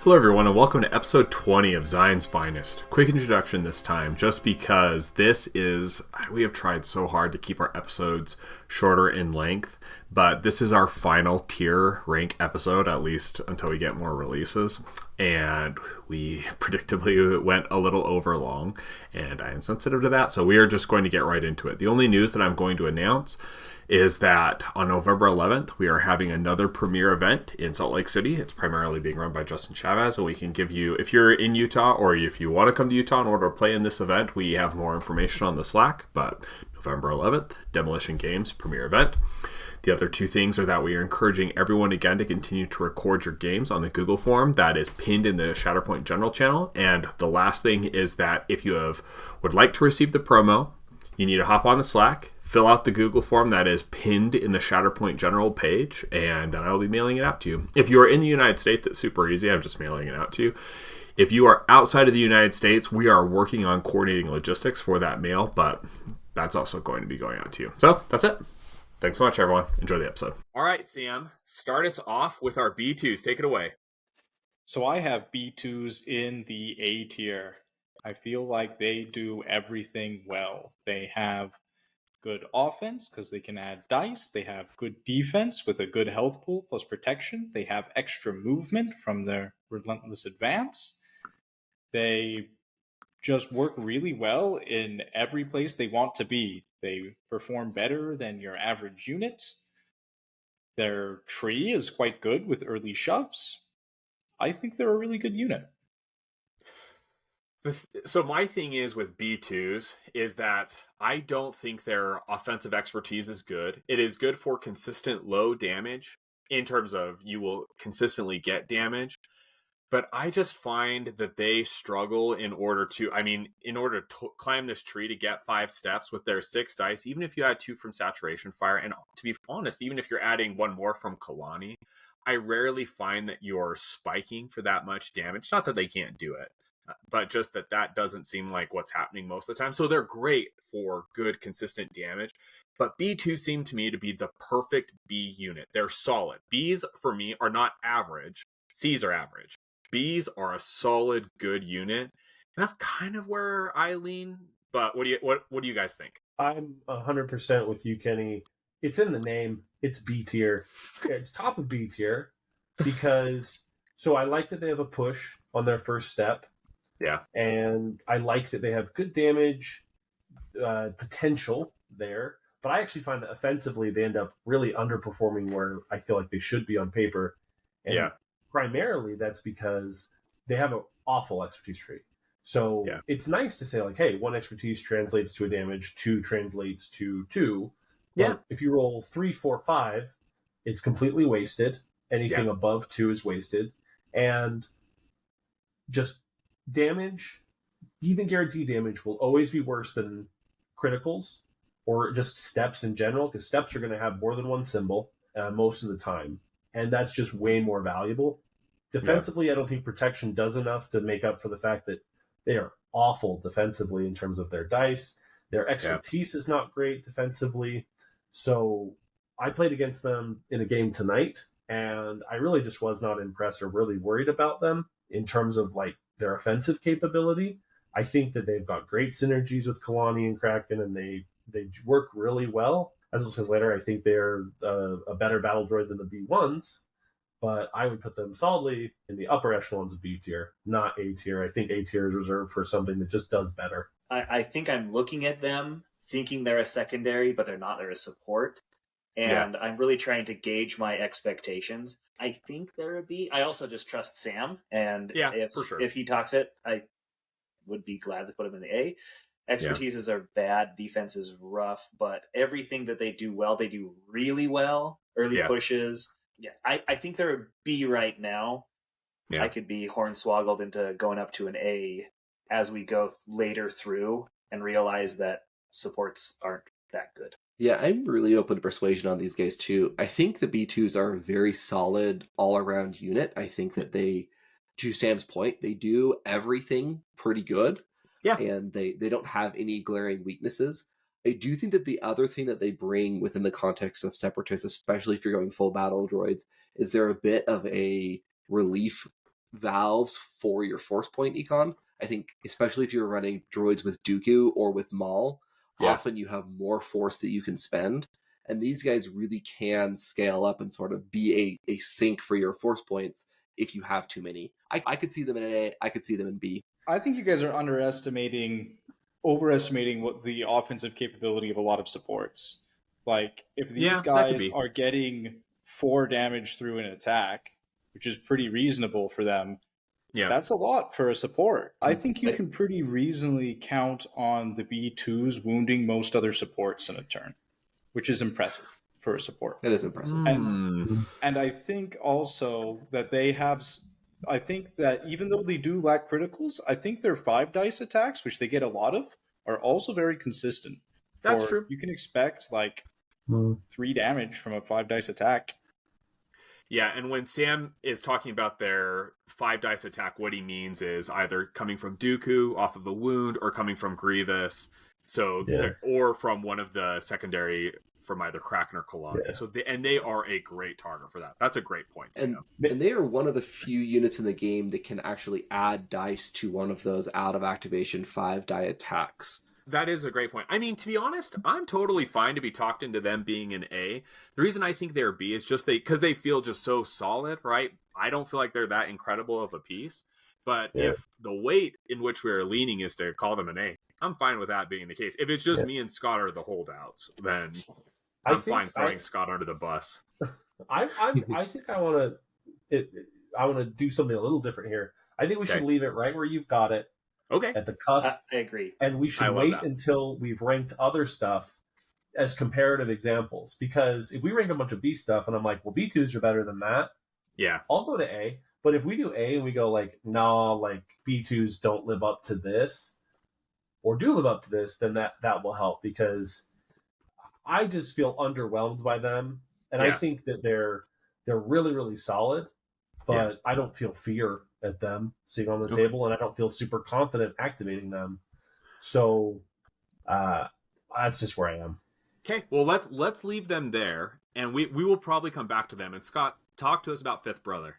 Hello, everyone, and welcome to episode 20 of Zion's Finest. Quick introduction this time, just because we have tried so hard to keep our episodes shorter in length, but this is our final tier rank episode, at least until we get more releases. And we predictably went a little over long, and I am sensitive to that, so we are just going to get right into it. The only news that I'm going to announce is that on November 11th, we are having another premiere event in Salt Lake City. It's primarily being run by Justin Chavez, and we can give you, if you're in Utah or if you want to come to Utah in order to play in this event, we have more information on the Slack, but November 11th, Demolition Games premiere event. The other two things are that we are encouraging everyone again to continue to record your games on the Google form that is pinned in the Shatterpoint General channel. And the last thing is that if you would like to receive the promo, you need to hop on the Slack, fill out the Google form that is pinned in the Shatterpoint General page, and then I will be mailing it out to you. If you are in the United States, it's super easy. I'm just mailing it out to you. If you are outside of the United States, we are working on coordinating logistics for that mail, but that's also going to be going out to you. So that's it. Thanks so much, everyone. Enjoy the episode. All right, Sam, start us off with our B2s. Take it away. So I have B2s in the A tier. I feel like they do everything well. They have good offense because they can add dice. They have good defense with a good health pool plus protection. They have extra movement from their relentless advance. They just work really well in every place they want to be. They perform better than your average unit. Their tree is quite good with early shoves. I think they're a really good unit. So my thing is with B2s is that I don't think their offensive expertise is good. It is good for consistent low damage in terms of you will consistently get damage. But I just find that they struggle in order to climb this tree to get 5 steps with their 6 dice, even if you add 2 from Saturation Fire. And to be honest, even if you're adding 1 more from Kalani, I rarely find that you're spiking for that much damage. Not that they can't do it, but just that doesn't seem like what's happening most of the time. So they're great for good, consistent damage. But B2 seem to me to be the perfect B unit. They're solid. Bs, for me, are not average. Cs are average. Bs are a solid, good unit. And that's kind of where I lean. But what do you guys think? I'm 100% with you, Kenny. It's in the name. It's B tier. It's top of B tier because I like that they have a push on their first step. Yeah. And I like that they have good damage potential there. But I actually find that offensively they end up really underperforming where I feel like they should be on paper. And yeah. Primarily that's because they have an awful expertise tree. So It's nice to say like, hey, 1 expertise translates to a damage, 2 translates to 2. Yeah. If you roll 3, 4, 5, it's completely wasted. Anything above 2 is wasted. And just damage, even guaranteed damage, will always be worse than criticals or just steps in general, because steps are going to have more than 1 symbol most of the time. And that's just way more valuable. Defensively, I don't think protection does enough to make up for the fact that they are awful defensively in terms of their dice. Their expertise is not great defensively. So I played against them in a game tonight, and I really just was not impressed or really worried about them in terms of like their offensive capability. I think that they've got great synergies with Kalani and Kraken, and they work really well. As we'll discuss later, I think they're a better battle droid than the B1s, but I would put them solidly in the upper echelons of B tier, not A tier. I think A tier is reserved for something that just does better. I think I'm looking at them thinking they're a secondary, but they're not. They're a support. And I'm really trying to gauge my expectations. I think they're a B. I also just trust Sam. And if he talks it, I would be glad to put him in the A. Expertises are bad. Defense is rough. But everything that they do well, they do really well. Early pushes. Yeah, I think they're a B right now. Yeah. I could be hornswoggled into going up to an A as we go later through and realize that supports aren't that good. Yeah, I'm really open to persuasion on these guys too. I think the B2s are a very solid all-around unit. I think that they, to Sam's point, they do everything pretty good. Yeah. And they don't have any glaring weaknesses. I do think that the other thing that they bring within the context of Separatists, especially if you're going full battle droids, is they're a bit of a relief valves for your force point econ. I think especially if you're running droids with Dooku or with Maul, often you have more force that you can spend. And these guys really can scale up and sort of be a sink for your force points if you have too many. I could see them in A, I could see them in B. I think you guys are overestimating what the offensive capability of a lot of supports. Like, if these guys are getting 4 damage through an attack, which is pretty reasonable for them, that's a lot for a support. I think you can pretty reasonably count on the B2s wounding most other supports in a turn, which is impressive for a support. It is impressive. And I think also that they have... I think that even though they do lack criticals, I think their 5 dice attacks, which they get a lot of, are also very consistent. That's true. You can expect like 3 damage from a 5 dice attack. Yeah, and when Sam is talking about their 5 dice attack, what he means is either coming from Dooku off of a wound or coming from Grievous, or from one of the secondary from either Kraken or Kalani. Yeah. So they are a great target for that. That's a great point, Sam. And they are one of the few units in the game that can actually add dice to one of those out of activation 5 die attacks. That is a great point. I mean, to be honest, I'm totally fine to be talked into them being an A. The reason I think they're B is just because they feel just so solid, right? I don't feel like they're that incredible of a piece. But if the weight in which we're leaning is to call them an A, I'm fine with that being the case. If it's just me and Scott are the holdouts, then I'm fine throwing Scott under the bus. I think I want to do something a little different here. I think we should leave it right where you've got it. Okay. At the cusp. I agree. And we should wait until we've ranked other stuff as comparative examples. Because if we rank a bunch of B stuff and I'm like, well, B2s are better than that. Yeah. I'll go to A. But if we do A and we go like, nah, like B2s don't live up to this or do live up to this, then that will help, because I just feel underwhelmed by them. And I think that they're really, really solid, but I don't feel fear at them sitting on the table, and I don't feel super confident activating them. So that's just where I am. Okay, well let's leave them there, and we will probably come back to them. And Scott, talk to us about Fifth Brother.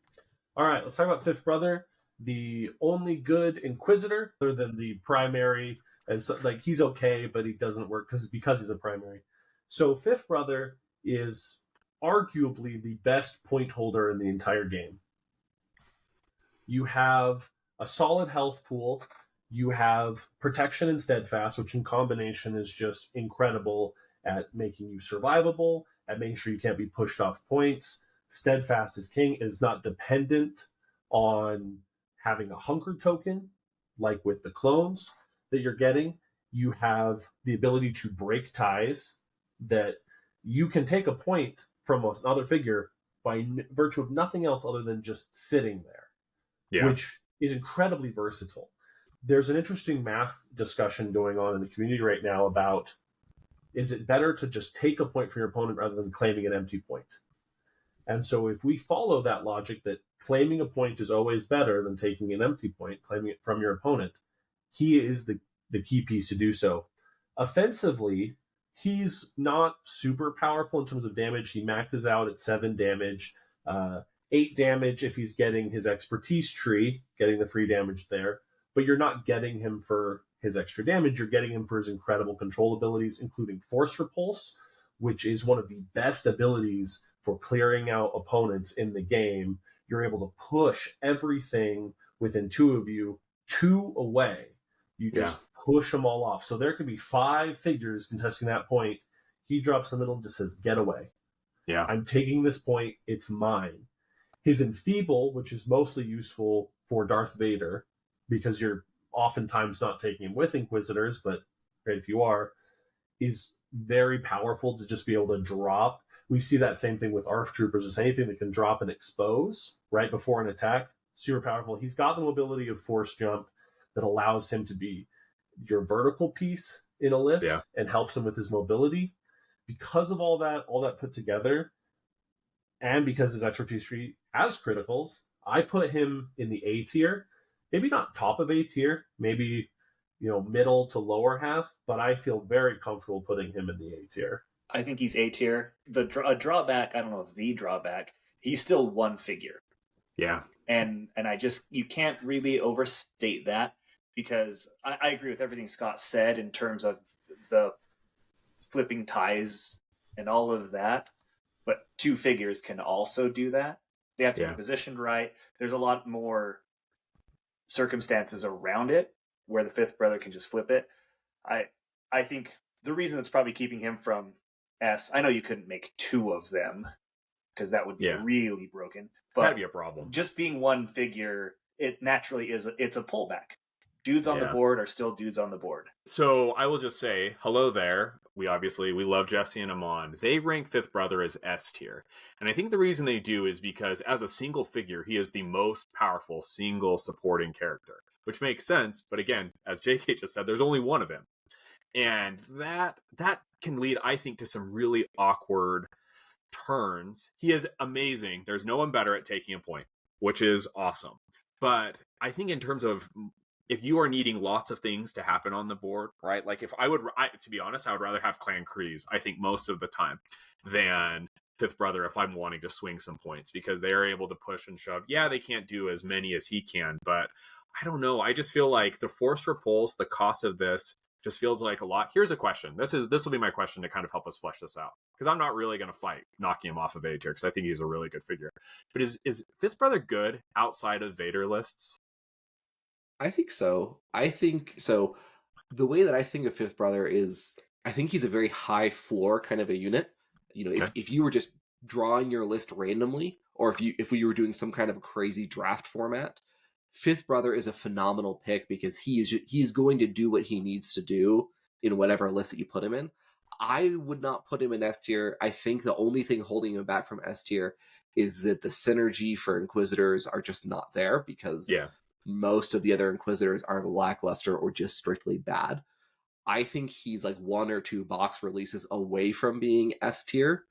All right, let's talk about Fifth Brother, the only good Inquisitor other than the primary. And so, like, he's okay, but he doesn't work because he's a primary. So Fifth Brother is arguably the best point holder in the entire game. You have a solid health pool. You have protection and steadfast, which in combination is just incredible at making you survivable, at making sure you can't be pushed off points. Steadfast is king. It is not dependent on having a hunker token, like with the clones that you're getting. You have the ability to break ties, that you can take a point from another figure by virtue of nothing else other than just sitting there, which is incredibly versatile. There's an interesting math discussion going on in the community right now about, is it better to just take a point from your opponent rather than claiming an empty point? And so if we follow that logic that claiming a point is always better than taking an empty point, claiming it from your opponent, he is the key piece to do so. Offensively, he's not super powerful in terms of damage. He maxes out at 7 damage, 8 damage if he's getting his expertise tree, getting the free damage there. But you're not getting him for his extra damage. You're getting him for his incredible control abilities, including Force Repulse, which is one of the best abilities for clearing out opponents in the game. You're able to push everything within 2 of you 2 away. You just push them all off. So there could be 5 figures contesting that point. He drops in the middle and just says, get away. Yeah. I'm taking this point. It's mine. His Enfeeble, which is mostly useful for Darth Vader, because you're oftentimes not taking him with Inquisitors, but right, if you are, is very powerful to just be able to drop. We see that same thing with ARF Troopers. Just anything that can drop and expose right before an attack, super powerful. He's got the mobility of Force Jump that allows him to be your vertical piece in a list and helps him with his mobility. Because of all that put together, and because his expertise tree has criticals, I put him in the A tier. Maybe not top of A tier, maybe middle to lower half, but I feel very comfortable putting him in the A tier. I think he's A tier. A drawback, I don't know if the drawback, he's still 1 figure. Yeah. And I just, you can't really overstate that, because I agree with everything Scott said in terms of the flipping ties and all of that. But two figures can also do that. They have to Yeah. be positioned right. There's a lot more circumstances around it where the fifth brother can just flip it. I think the reason that's probably keeping him from S, I know you couldn't make two of them because that would be Yeah. really broken. That'd But be a problem. just being one figure, it naturally is. It's a pullback. Dudes on the Yeah. board are still dudes on the board. So I will just say hello there. We love Jesse and Amon. They rank Fifth Brother as S tier. And I think the reason they do is because as a single figure, he is the most powerful single supporting character, which makes sense. But again, as JK just said, there's only one of him. And that can lead, I think, to some really awkward turns. He is amazing. There's no one better at taking a point, which is awesome. But I think in terms of if you are needing lots of things to happen on the board, right? Like if to be honest, I would rather have Clan Kreese, I think most of the time, than Fifth Brother if I'm wanting to swing some points, because they are able to push and shove. Yeah, they can't do as many as he can, but I don't know. I just feel like the force repulse, the cost of this just feels like a lot. Here's a question. This will be my question to kind of help us flesh this out, because I'm not really going to fight knocking him off of A tier because I think he's a really good figure. But is Fifth Brother good outside of Vader lists? I think so. I think so. The way that I think of Fifth Brother is, I think he's a very high floor kind of a unit. You know, Okay. if you were just drawing your list randomly, or if we were doing some kind of a crazy draft format, Fifth Brother is a phenomenal pick because he's going to do what he needs to do in whatever list that you put him in. I would not put him in S tier. I think the only thing holding him back from S tier is that the synergy for Inquisitors are just not there, because most of the other Inquisitors are lackluster or just strictly bad. I think he's like one or two box releases away from being S tier.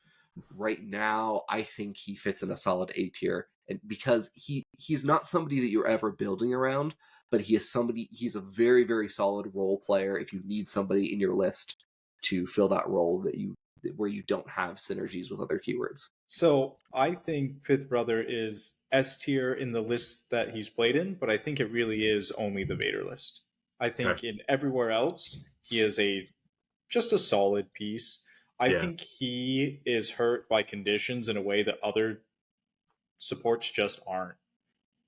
Right now, I think he fits in a solid A tier, and because he's not somebody that you're ever building around, but he's a very, very solid role player if you need somebody in your list to fill that role where you don't have synergies with other keywords. So I think Fifth Brother is S tier in the list that he's played in, but I think it really is only the Vader list. I think in everywhere else, he is just a solid piece. I think he is hurt by conditions in a way that other supports just aren't.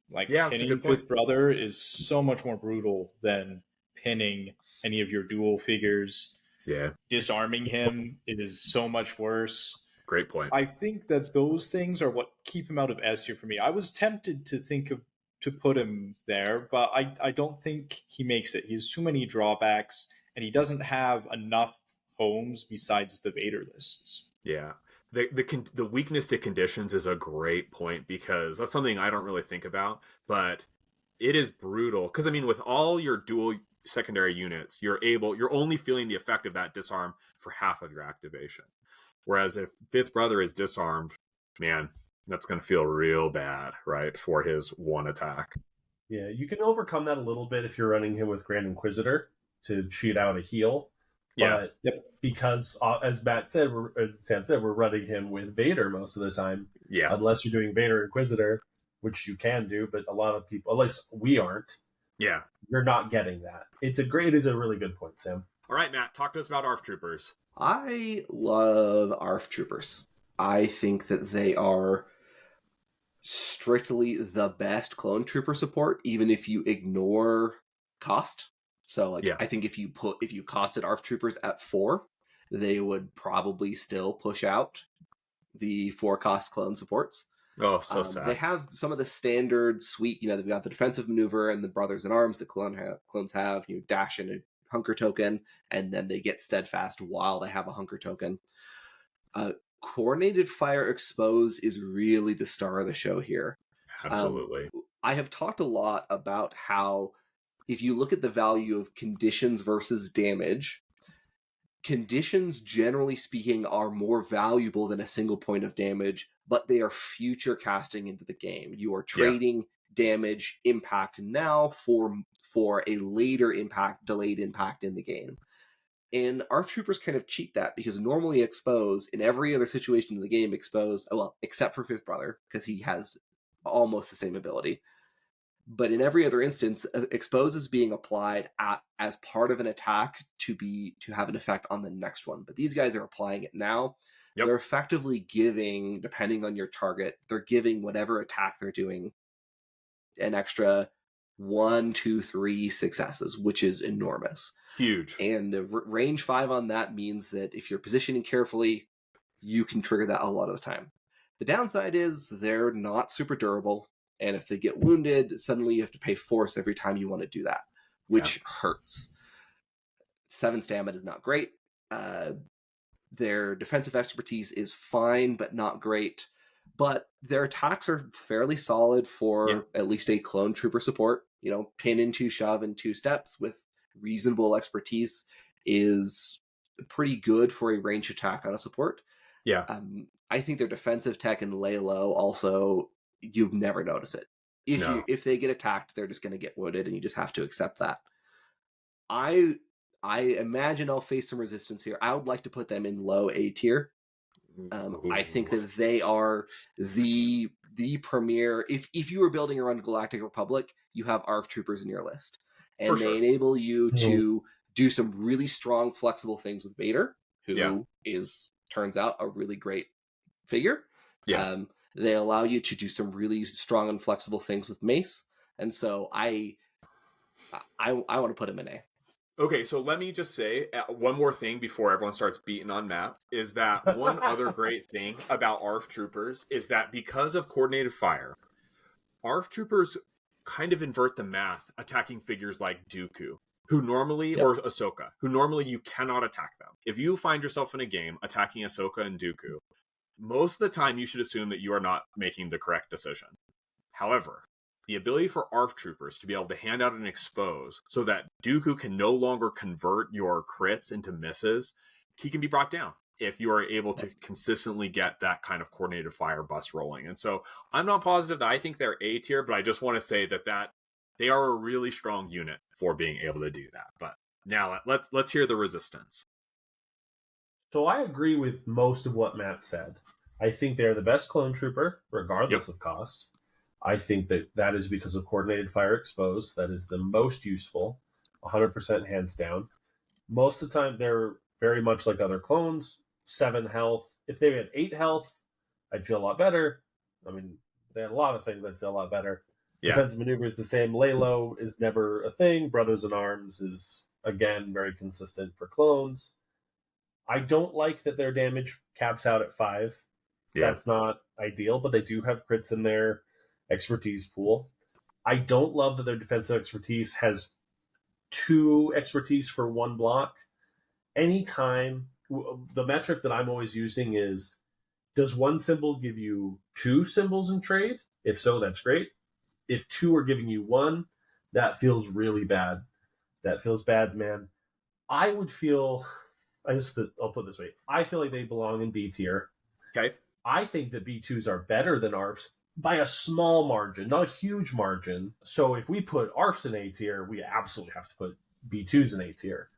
Like pinning Fifth Brother is so much more brutal than pinning any of your dual figures. Yeah. Disarming him is so much worse. Great point. I think that those things are what keep him out of S tier for me. I was tempted to put him there, but I don't think he makes it. He has too many drawbacks, and he doesn't have enough homes besides the Vader lists. Yeah. The weakness to conditions is a great point, because that's something I don't really think about, but it is brutal. Because I mean, with all your dual secondary units, you're only feeling the effect of that disarm for half of your activation. Whereas if Fifth Brother is disarmed, man, that's going to feel real bad, right, for his one attack. Yeah, you can overcome that a little bit if you're running him with Grand Inquisitor to cheat out a heal. Yeah. But because, as Sam said, we're running him with Vader most of the time. Yeah. Unless you're doing Vader Inquisitor, which you can do, but a lot of people, at least we aren't. Yeah. You're not getting that. It is a really good point, Sam. All right, Matt, talk to us about ARF Troopers. I love ARF Troopers. I think that they are strictly the best clone trooper support, even if you ignore cost. So I think if you costed ARF Troopers at 4, they would probably still push out the 4 cost clone supports. Oh, so sad. They have some of the standard suite. They've got the defensive maneuver and the brothers in arms that clones have. Dash and a hunker token, and then they get steadfast while they have a hunker token. Coordinated fire expose is really the star of the show here. Absolutely. I have talked a lot about how if you look at the value of conditions versus damage, conditions, generally speaking, are more valuable than a single point of damage, but they are future casting into the game. You are trading damage impact now for a later impact, delayed impact in the game. And ARF Troopers kind of cheat that, because normally expose, in every other situation in the game, expose, well, except for Fifth Brother, because he has almost the same ability. But in every other instance, expose is being applied as part of an attack to have an effect on the next one. But these guys are applying it now. Yep. They're effectively giving, depending on your target, they're giving whatever attack they're doing an extra 1, 2, 3 successes, which is enormous. Huge. And range 5 on that means that if you're positioning carefully, you can trigger that a lot of the time. The downside is they're not super durable. And if they get wounded, suddenly you have to pay force every time you want to do that, which hurts. 7 stamina is not great. Their defensive expertise is fine, but not great. But their attacks are fairly solid for at least a clone trooper support. Pin into shove in 2 steps with reasonable expertise is pretty good for a range attack on a support. Yeah. I think their defensive tech and lay low also, you'd never notice it. If they get attacked, they're just going to get wounded, and you just have to accept that. I imagine I'll face some resistance here. I would like to put them in low A tier. I think that they are the premier. If you were building around Galactic Republic, you have ARF troopers in your list, and they enable you to do some really strong, flexible things with Vader, who turns out a really great figure. Yeah. They allow you to do some really strong and flexible things with Mace, and so I want to put him in A. Okay, so let me just say one more thing before everyone starts beating on Matt, is that one other great thing about ARF troopers is that because of coordinated fire, ARF troopers kind of invert the math, attacking figures like Dooku, who normally, or Ahsoka, who normally you cannot attack them. If you find yourself in a game attacking Ahsoka and Dooku, most of the time you should assume that you are not making the correct decision. However, the ability for ARF troopers to be able to hand out an expose so that Dooku can no longer convert your crits into misses, he can be brought down if you are able to consistently get that kind of coordinated fire bust rolling. And so I'm not positive that I think they're A tier, but I just want to say that they are a really strong unit for being able to do that. But now let's hear the resistance. So I agree with most of what Matt said. I think they're the best clone trooper, regardless of cost. I think that is because of coordinated fire expose. That is the most useful, 100% hands down. Most of the time, they're very much like other clones, 7 health. If they had 8 health, I'd feel a lot better. I mean, they had a lot of things I'd feel a lot better. Yeah. Defensive maneuver is the same. Lay low is never a thing. Brothers in Arms is, again, very consistent for clones. I don't like that their damage caps out at 5. Yeah. That's not ideal, but they do have crits in their expertise pool. I don't love that their defensive expertise has 2 expertise for 1 block. Anytime, the metric that I'm always using is, does 1 symbol give you 2 symbols in trade? If so, that's great. If 2 are giving you 1, that feels really bad. That feels bad, man. I would feel, I'll put it this way. I feel like they belong in B tier. Okay. I think that B2s are better than ARFs by a small margin, not a huge margin. So if we put ARFs in A tier, we absolutely have to put B2s in A tier.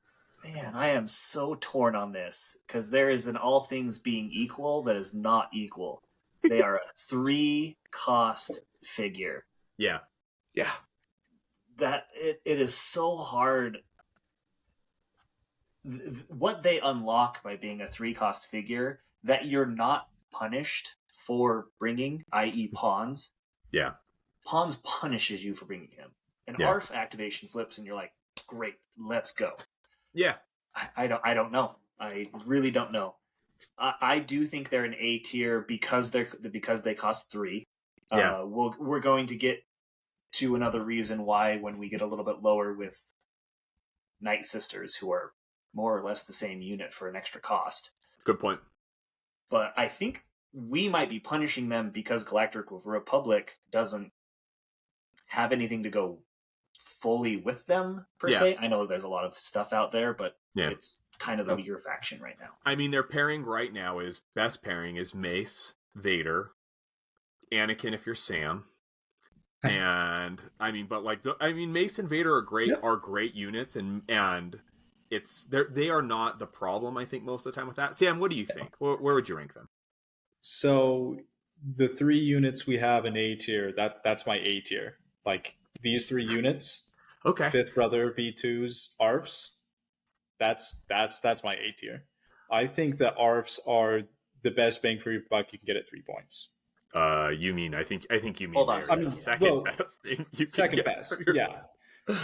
Man, I am so torn on this because there is an all things being equal that is not equal. They are a 3 cost figure. Yeah. Yeah. That it is so hard. What they unlock by being a 3 cost figure that you're not punished for bringing, i.e. pawns. Yeah. Pawns punishes you for bringing him. An ARF activation flips and you're like, great, let's go. Yeah. I don't know. I really don't know. I do think they're an A tier because they cost 3. Yeah. We're going to get to another reason why when we get a little bit lower with Night Sisters, who are more or less the same unit for an extra cost. Good point. But I think we might be punishing them because Galactic Republic doesn't have anything to go fully with them, per se. I know there's a lot of stuff out there, but it's kind of the weaker faction right now. I mean, their pairing right now best pairing is Mace, Vader, Anakin if you're Sam. And I mean, but Mace and Vader are great units, and they are not the problem, I think, most of the time with that. Sam, what do you think? Where would you rank them? So the 3 units we have in A tier, that's my A tier. Like these 3 units, Okay. Fifth Brother, B2s, ARFs, that's my A tier. I think that ARFs are the best bang for your buck you can get at 3 points. You mean I think you mean Hold on a they're the second. second best thing you can Second get best, for your- yeah.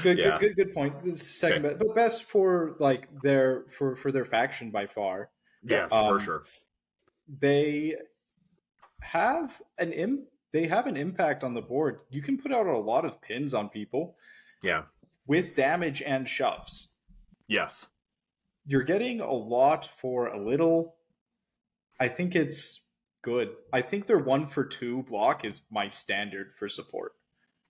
Good point. This is second best, but best for like their for their faction by far. Yes, for sure. They have they have an impact on the board. You can put out a lot of pins on people. Yeah. With damage and shoves. Yes. You're getting a lot for a little. I think it's good. I think their 1 for 2 block is my standard for support.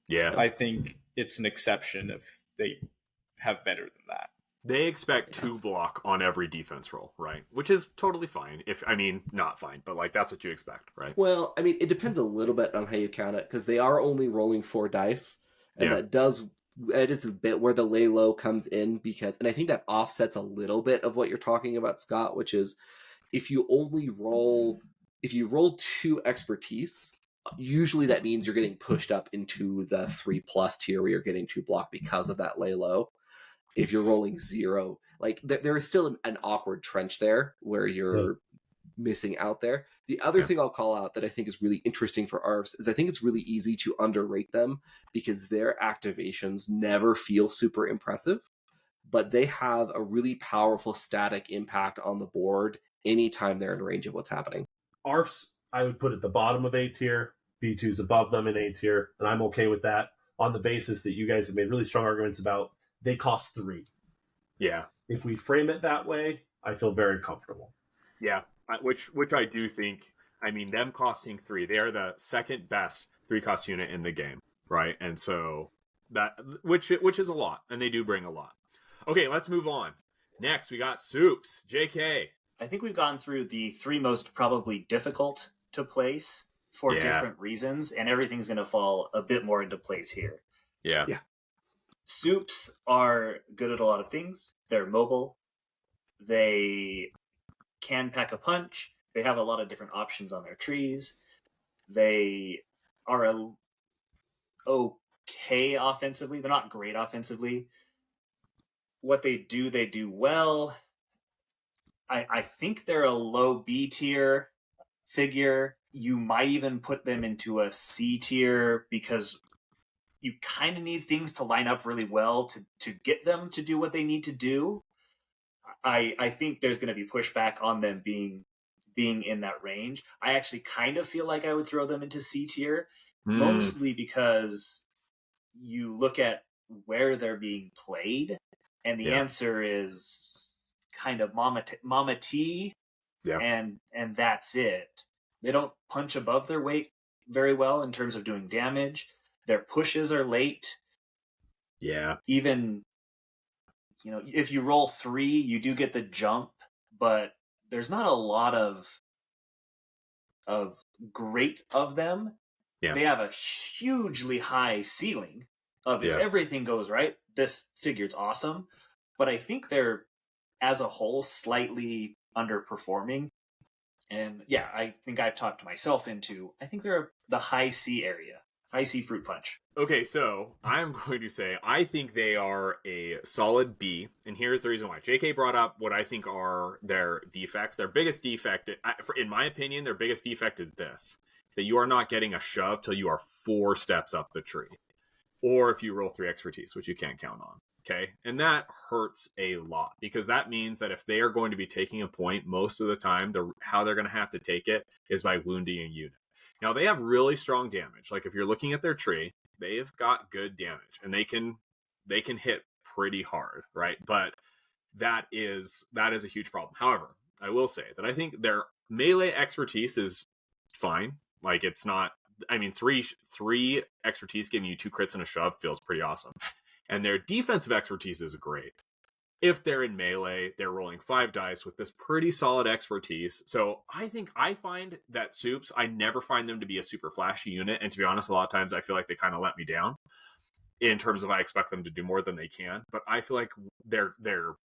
Yeah. I think it's an exception if they have better than that. They expect 2 block on every defense roll, right? Which is totally fine. Not fine, but like that's what you expect, right? Well, I mean, it depends a little bit on how you count it, because they are only rolling 4 dice, and Yeah. it is a bit where the lay low comes in, and I think that offsets a little bit of what you're talking about, Scott, which is if you roll 2 expertise, usually that means you're getting pushed up into the 3+ tier where you're getting 2 block because of that lay low. If you're rolling 0, like there is still an awkward trench there where you're missing out there. The other thing I'll call out that I think is really interesting for ARFs is I think it's really easy to underrate them because their activations never feel super impressive, but they have a really powerful static impact on the board anytime they're in range of what's happening. ARFs, I would put at the bottom of A tier, B2's above them in A tier, and I'm okay with that on the basis that you guys have made really strong arguments about they cost 3. Yeah. If we frame it that way, I feel very comfortable. Yeah. Which I do think, I mean, them costing 3, they are the second best 3-cost unit in the game, right? And so that which is a lot, and they do bring a lot. Okay, let's move on. Next, we got Soups. JK. I think we've gone through the 3 most probably difficult to place for different reasons, and everything's going to fall a bit more into place here. Yeah. Soups are good at a lot of things. They're mobile. They can pack a punch. They have a lot of different options on their trees. They are okay offensively. They're not great offensively. What they do well. I think they're a low B tier figure. You might even put them into a C tier because you kind of need things to line up really well to get them to do what they need to do. I think there's going to be pushback on them being in that range. I actually kind of feel like I would throw them into C tier, mostly because you look at where they're being played, and the answer is kind of Mama T, and that's it. They don't punch above their weight very well in terms of doing damage. Their pushes are late. Yeah. Even, if you roll 3, you do get the jump, but there's not a lot of great of them. Yeah. They have a hugely high ceiling of if everything goes right, this figure's awesome. But I think they're, as a whole, slightly underperforming. And I think I've talked myself into, I think they're the high C area. High C fruit punch. Okay, so I'm going to say I think they are a solid B, and here's the reason why. JK brought up what I think are their defects. Their biggest defect, in my opinion, their biggest defect is this: that you are not getting a shove till you are 4 steps up the tree, or if you roll 3 expertise, which you can't count on. Okay, and that hurts a lot because that means that if they are going to be taking a point, most of the time, how they're going to have to take it is by wounding a unit. Now, they have really strong damage. Like, if you're looking at their tree, they've got good damage, and they can hit pretty hard, right? But that is a huge problem. However, I will say that I think their melee expertise is fine. Like, it's not... I mean, three expertise giving you 2 crits and a shove feels pretty awesome. And their defensive expertise is great. If they're in melee, they're rolling 5 dice with this pretty solid expertise. So I find that Soups, I never find them to be a super flashy unit. And to be honest, a lot of times I feel like they kind of let me down. in terms of I expect them to do more than they can, but I feel like their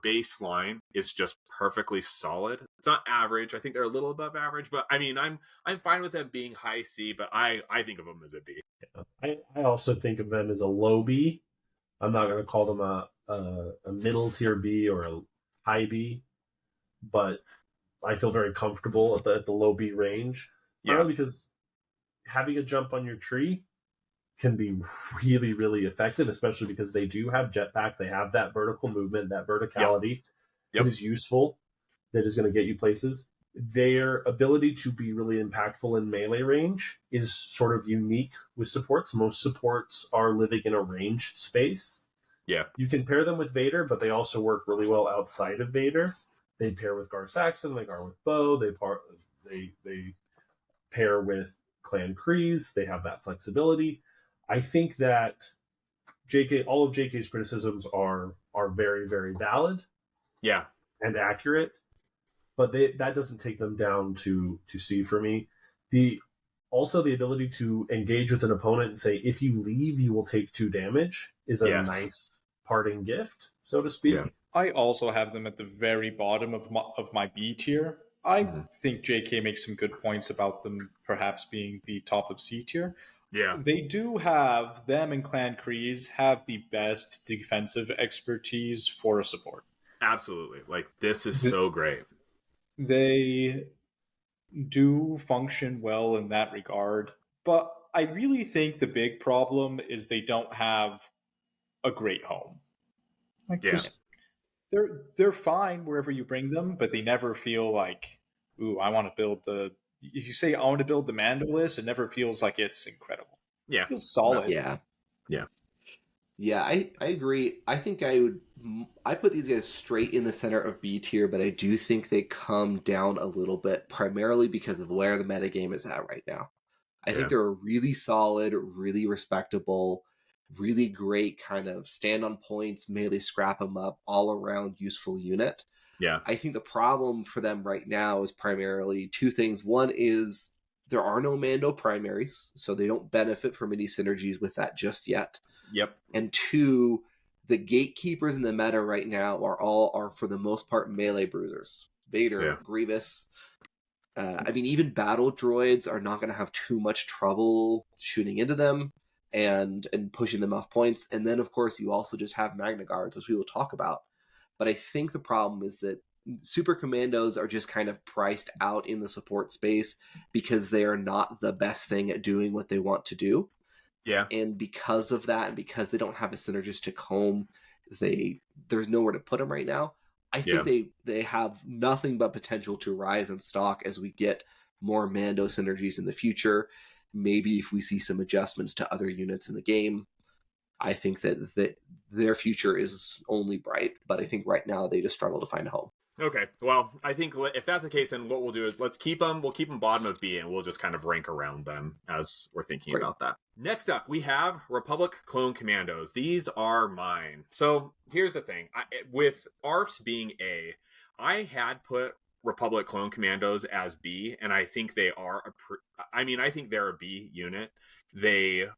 baseline is just perfectly solid. It's not average. I think they're a little above average, but I mean, I'm fine with them being high C, but I think of them as a B. Yeah. I also think of them as a low B. I'm not going to call them a middle tier B or a high B, but I feel very comfortable at the low B range. Yeah. Because having a jump on your tree can be really, really effective, especially because they do have jetpack. They have that vertical movement, that verticality that is useful, that is going to get you places. Their ability to be really impactful in melee range is sort of unique with supports. Most supports are living in a ranged space. Yeah. You can pair them with Vader, but they also work really well outside of Vader. They pair with Gar Saxon, they pair with Bo, they pair with Clan Kryze. They have that flexibility. I think that all of JK's criticisms are very, very valid. Yeah. And accurate, but that doesn't take them down to C for me. Also the ability to engage with an opponent and say, if you leave, you will take 2 damage is a nice parting gift, so to speak. Yeah. I also have them at the very bottom of my B tier. I think JK makes some good points about them perhaps being the top of C tier. Yeah. They do have, them and Clan Kryze have the best defensive expertise for a support. Absolutely. Like, this is so great. They do function well in that regard, but I really think the big problem is they don't have a great home. Just they're fine wherever you bring them, but they never feel like, ooh, I want to build if you say I want to build the Mando list, it never feels like it's incredible. Yeah. It feels solid. Yeah, I agree. I think I put these guys straight in the center of B tier, but I do think they come down a little bit, primarily because of where the metagame is at right now. I think they're a really solid, really respectable, really great kind of stand on points, melee scrap them up, all around useful unit. Yeah. I think the problem for them right now is primarily 2 things. One is there are no Mando primaries, so they don't benefit from any synergies with that just yet. Yep. And 2, the gatekeepers in the meta right now are for the most part melee bruisers. Vader, Grievous. I mean, even battle droids are not going to have too much trouble shooting into them and pushing them off points. And then, of course, you also just have Magna Guards, which we will talk about. But I think the problem is that Super Commandos are just kind of priced out in the support space because they are not the best thing at doing what they want to do. Yeah. And because of that, and because they don't have a synergistic home, there's nowhere to put them right now. I think they have nothing but potential to rise in stock as we get more Mando synergies in the future. Maybe if we see some adjustments to other units in the game. I think that their future is only bright, but I think right now they just struggle to find a home. Okay, well, I think if that's the case, then what we'll do is let's keep them. We'll keep them bottom of B, and we'll just kind of rank around them as we're thinking about that. Next up, we have Republic Clone Commandos. These are mine. So here's the thing: with ARFs being A, I had put Republic Clone Commandos as B, and I think they are. I think they're a B unit. Here's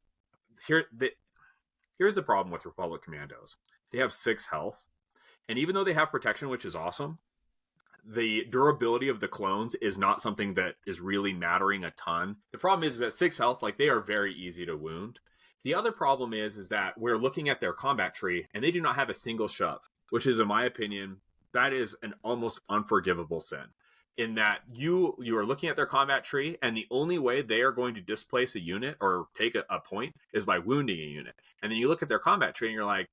the problem with Republic Commandos: they have 6 health. And even though they have protection, which is awesome, the durability of the clones is not something that is really mattering a ton. The problem is that 6 health, like, they are very easy to wound. The other problem is that we're looking at their combat tree, and they do not have a single shove, which is, in my opinion, that is an almost unforgivable sin. In that you are looking at their combat tree, and the only way they are going to displace a unit or take a point is by wounding a unit. And then you look at their combat tree, and you're like,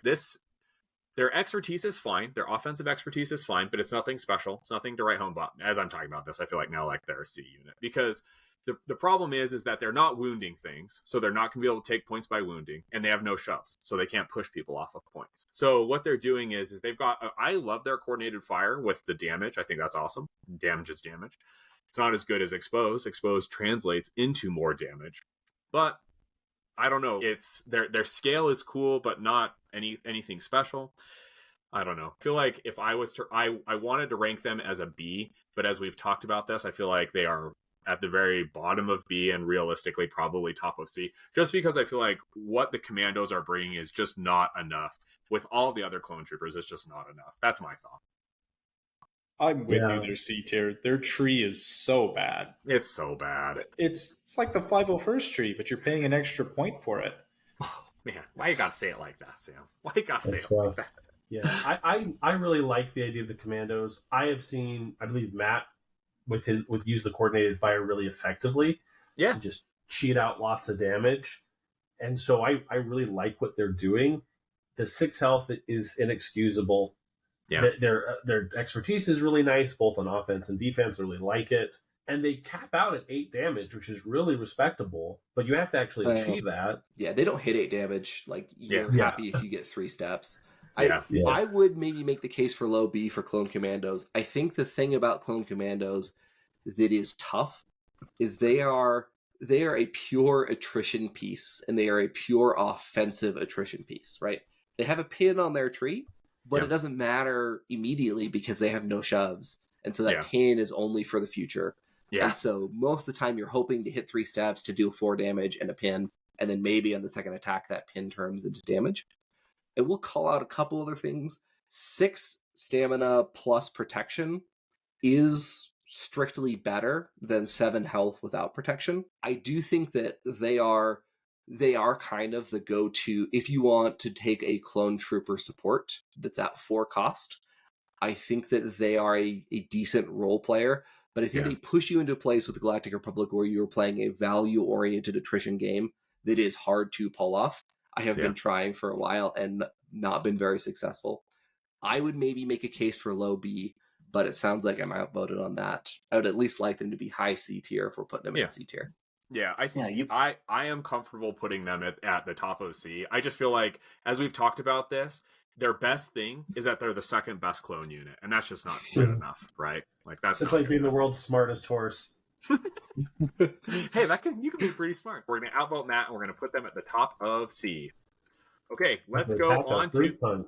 their expertise is fine. Their offensive expertise is fine, but it's nothing special. It's nothing to write home about. As I'm talking about this, I feel like now like they're a C unit. Because the problem is that they're not wounding things, so they're not going to be able to take points by wounding, and they have no shoves, so they can't push people off of points. So what they're doing is they've got... I love their coordinated fire with the damage. I think that's awesome. Damage is damage. It's not as good as Expose. Expose translates into more damage. But... I don't know. It's their scale is cool, but not anything special. I don't know. I feel like if I was to, I wanted to rank them as a B, but as we've talked about this, I feel like they are at the very bottom of B and realistically probably top of C, just because I feel like what the Commandos are bringing is just not enough. With all the other clone troopers, it's just not enough. That's my thought. I'm with Yeah. you. Their C tier, their tree is so bad. It's so bad. It's like the 501st tree, but you're paying an extra point for it. Man, why you gotta say it like that, Sam? Why you gotta say That's it like rough. that? Yeah, I really like the idea of the Commandos. I have seen, I believe Matt would use the coordinated fire really effectively. Yeah. To just cheat out lots of damage, and so I really like what they're doing. The 6 health is inexcusable. Yeah. Their expertise is really nice, both on offense and defense. I really like it, and they cap out at 8 damage, which is really respectable. But you have to actually achieve that. Yeah, they don't hit 8 damage. Like, you're Yeah. happy if you get 3 steps. Yeah. I would maybe make the case for low B for Clone Commandos. I think the thing about Clone Commandos that is tough is they are a pure attrition piece, and they are a pure offensive attrition piece, right? They have a pin on their tree, but Yeah. it doesn't matter immediately because they have no shoves. And so that Yeah. pin is only for the future. Yeah. And so most of the time you're hoping to hit 3 steps to do 4 damage and a pin, and then maybe on the second attack that pin turns into damage. I will call out a couple other things. 6 stamina plus protection is strictly better than 7 health without protection. I do think that they are kind of the go-to if you want to take a clone trooper support that's at 4 cost. I think that they are a decent role player, but I think they push you into a place with the Galactic Republic where you're playing a value-oriented attrition game that is hard to pull off. I have been trying for a while and not been very successful. I would maybe make a case for low B, but it sounds like I'm outvoted on that. I would at least like them to be high C tier if we're putting them in C tier. Yeah, I think I am comfortable putting them at the top of C. I just feel like, as we've talked about this, their best thing is that they're the second best clone unit, and that's just not good enough, right? Like that's It's not like being the enough. world's smartest horse. Hey, you can be pretty smart. We're going to outvote Matt, and we're going to put them at the top of C. Okay, let's They go tap that on fruit to... punch.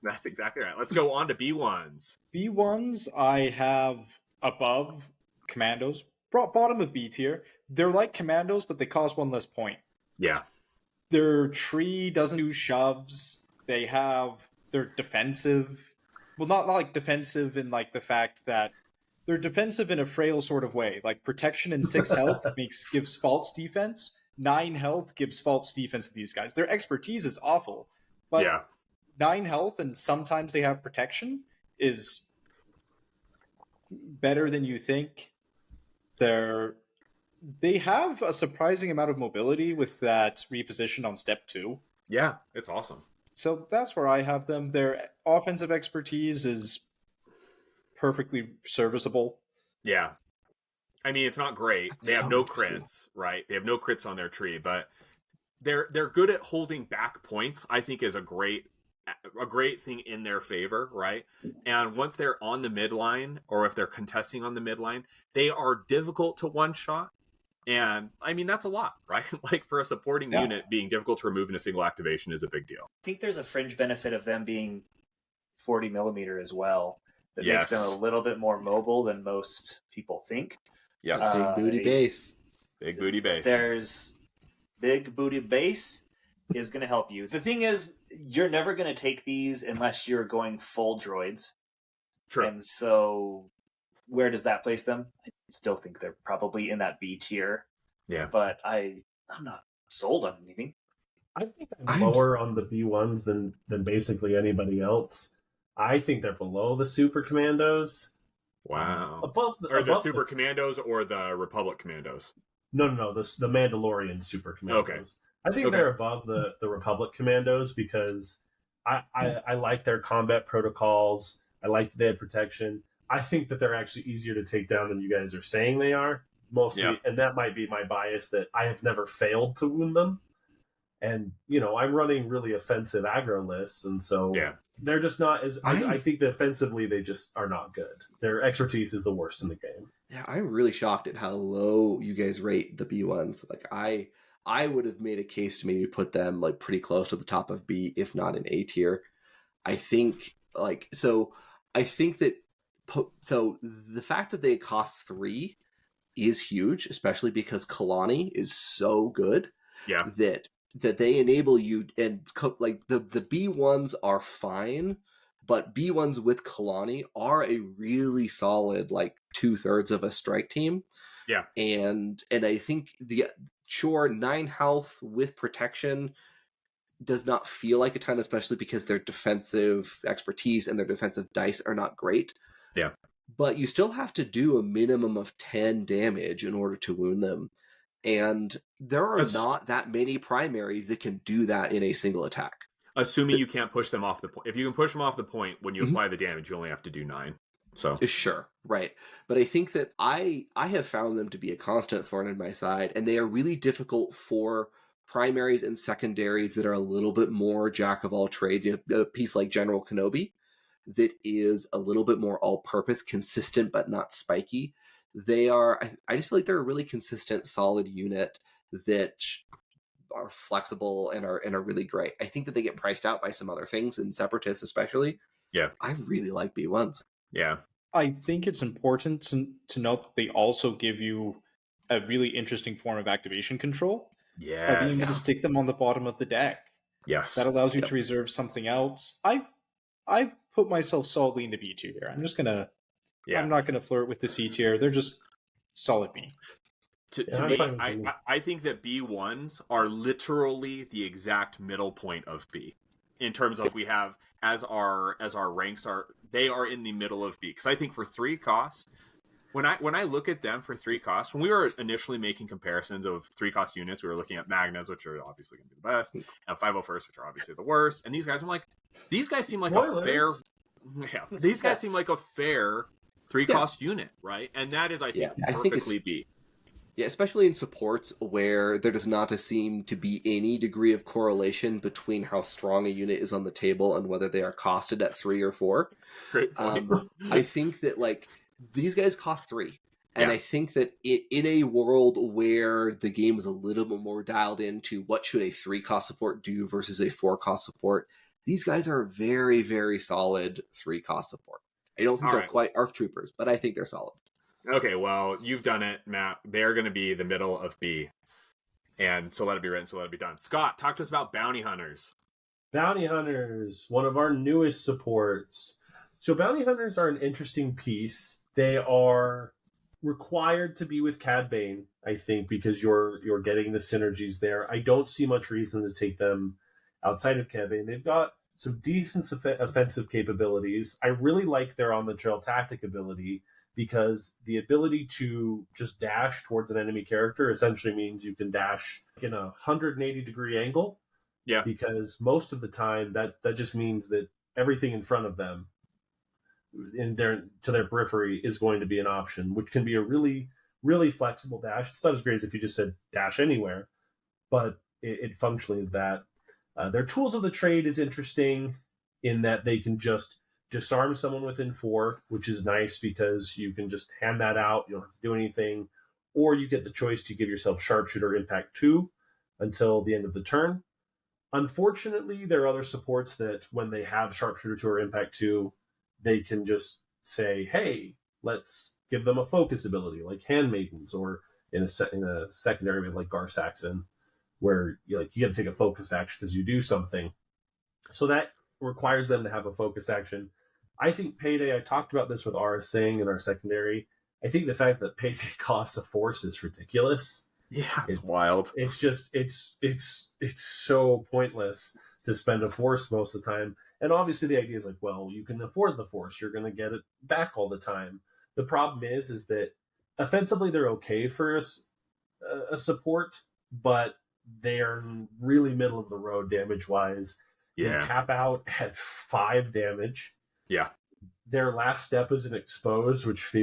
That's exactly right. Let's go on to B1s. B1s I have above Commandos, bottom of B tier. They're like Commandos, but they cost 1 less point. Yeah. Their tree doesn't do shoves. They're defensive. Well, not like defensive in like the fact that they're defensive in a frail sort of way. Like protection and 6 health gives false defense. 9 health gives false defense to these guys. Their expertise is awful, but Yeah. 9 health and sometimes they have protection is better than you think. They have a surprising amount of mobility with that reposition on step 2. Yeah, it's awesome. So that's where I have them. Their offensive expertise is perfectly serviceable. Yeah. I mean, it's not great. That's They have so no interesting. crits, right? They have no crits on their tree, but they're good at holding back points. I think is a great thing in their favor, right? And once they're on the midline, or if they're contesting on the midline, they are difficult to one shot. And I mean, that's a lot, right? Like for a supporting unit, being difficult to remove in a single activation is a big deal. I think there's a fringe benefit of them being 40 millimeter as well that makes them a little bit more mobile than most people think. Yes. Big booty base. Big booty base. There's big booty base is going to help you. The thing is, you're never going to take these unless you're going full droids. True. And so where does that place them? I still think they're probably in that B tier. Yeah. But I'm not sold on anything. I think I'm lower on the B1s than basically anybody else. I think they're below the Super Commandos. Wow. Above Or the above Super Commandos or the Republic Commandos? No, the Mandalorian Super Commandos. Okay. I think they're above the Republic Commandos because I like their combat protocols. I like that they have protection. I think that they're actually easier to take down than you guys are saying they are. Mostly, and that might be my bias that I have never failed to wound them. And, I'm running really offensive aggro lists, and so they're just not as... I think that offensively they just are not good. Their expertise is the worst in the game. Yeah, I'm really shocked at how low you guys rate the B1s. Like, I would have made a case to maybe put them, like, pretty close to the top of B, if not in A tier. I think, the fact that they cost 3 is huge, especially because Kalani is so good Yeah. that they enable you, and like the B1s are fine, but B1s with Kalani are a really solid like 2/3 of a strike team. Yeah. And I think sure, 9 health with protection does not feel like a ton, especially because their defensive expertise and their defensive dice are not great. Yeah. But you still have to do a minimum of 10 damage in order to wound them. And there are not that many primaries that can do that in a single attack. Assuming you can't push them off the point. If you can push them off the point, when you apply the damage, you only have to do 9. So Sure, right. But I think that I have found them to be a constant thorn in my side, and they are really difficult for primaries and secondaries that are a little bit more jack of all trades. You know, a piece like General Kenobi that is a little bit more all-purpose, consistent but not spiky. They are. I just feel like they're a really consistent, solid unit that are flexible and are really great. I think that they get priced out by some other things, and Separatists especially. Yeah. I really like B1s. Yeah. I think it's important to note that they also give you a really interesting form of activation control by being able to Yes. stick them on the bottom of the deck. Yes. That allows you to reserve something else. I've put myself solidly into B tier here. I'm just gonna I'm not gonna flirt with the C tier. They're just solid B. To me, I think that B1s are literally the exact middle point of B. In terms of we have as our ranks are, they are in the middle of B. Because I think for 3 costs, when I look at them for 3 costs, when we were initially making comparisons of 3 cost units, we were looking at Magnas, which are obviously going to be the best, and 501st, which are obviously the worst. And these guys, I'm like, these guys seem like a fair. Yeah, these guys seem like a fair 3 cost unit, right? And that is, I think, perfectly B. Yeah, especially in supports where there does not seem to be any degree of correlation between how strong a unit is on the table and whether they are costed at 3 or 4. Great point. I think that like these guys cost 3. And I think that in a world where the game is a little bit more dialed into what should a 3 cost support do versus a 4 cost support, these guys are very, very solid 3 cost support. I don't think they're quite ARF Troopers, but I think they're solid. Okay, well, you've done it, Matt. They're going to be the middle of B. And so let it be written, so let it be done. Scott, talk to us about Bounty Hunters. Bounty Hunters, one of our newest supports. So Bounty Hunters are an interesting piece. They are required to be with Cad Bane, I think, because you're getting the synergies there. I don't see much reason to take them outside of Cad Bane. They've got some decent offensive capabilities. I really like their on the trail tactic ability, because the ability to just dash towards an enemy character essentially means you can dash in a 180-degree angle. Yeah. Because most of the time that just means that everything in front of them to their periphery is going to be an option, which can be a really, really flexible dash. It's not as great as if you just said dash anywhere, but it functionally is that. Their tools of the trade is interesting in that they can just disarm someone within 4, which is nice because you can just hand that out. You don't have to do anything. Or you get the choice to give yourself Sharpshooter Impact 2 until the end of the turn. Unfortunately, there are other supports that when they have Sharpshooter 2 or Impact 2, they can just say, hey, let's give them a focus ability like Handmaidens, or in a secondary like Gar Saxon, where you get to take a focus action as you do something. So that requires them to have a focus action. I think Payday, I talked about this with Ara Singh in our secondary. I think the fact that Payday costs a force is ridiculous. Yeah, it's wild. It's just it's so pointless to spend a force most of the time. And obviously the idea is like, well, you can afford the force, you're going to get it back all the time. The problem is that offensively they're okay for a support, but they're really middle of the road damage wise. Yeah. They cap out at 5 damage. Yeah. Their last step is an expose, which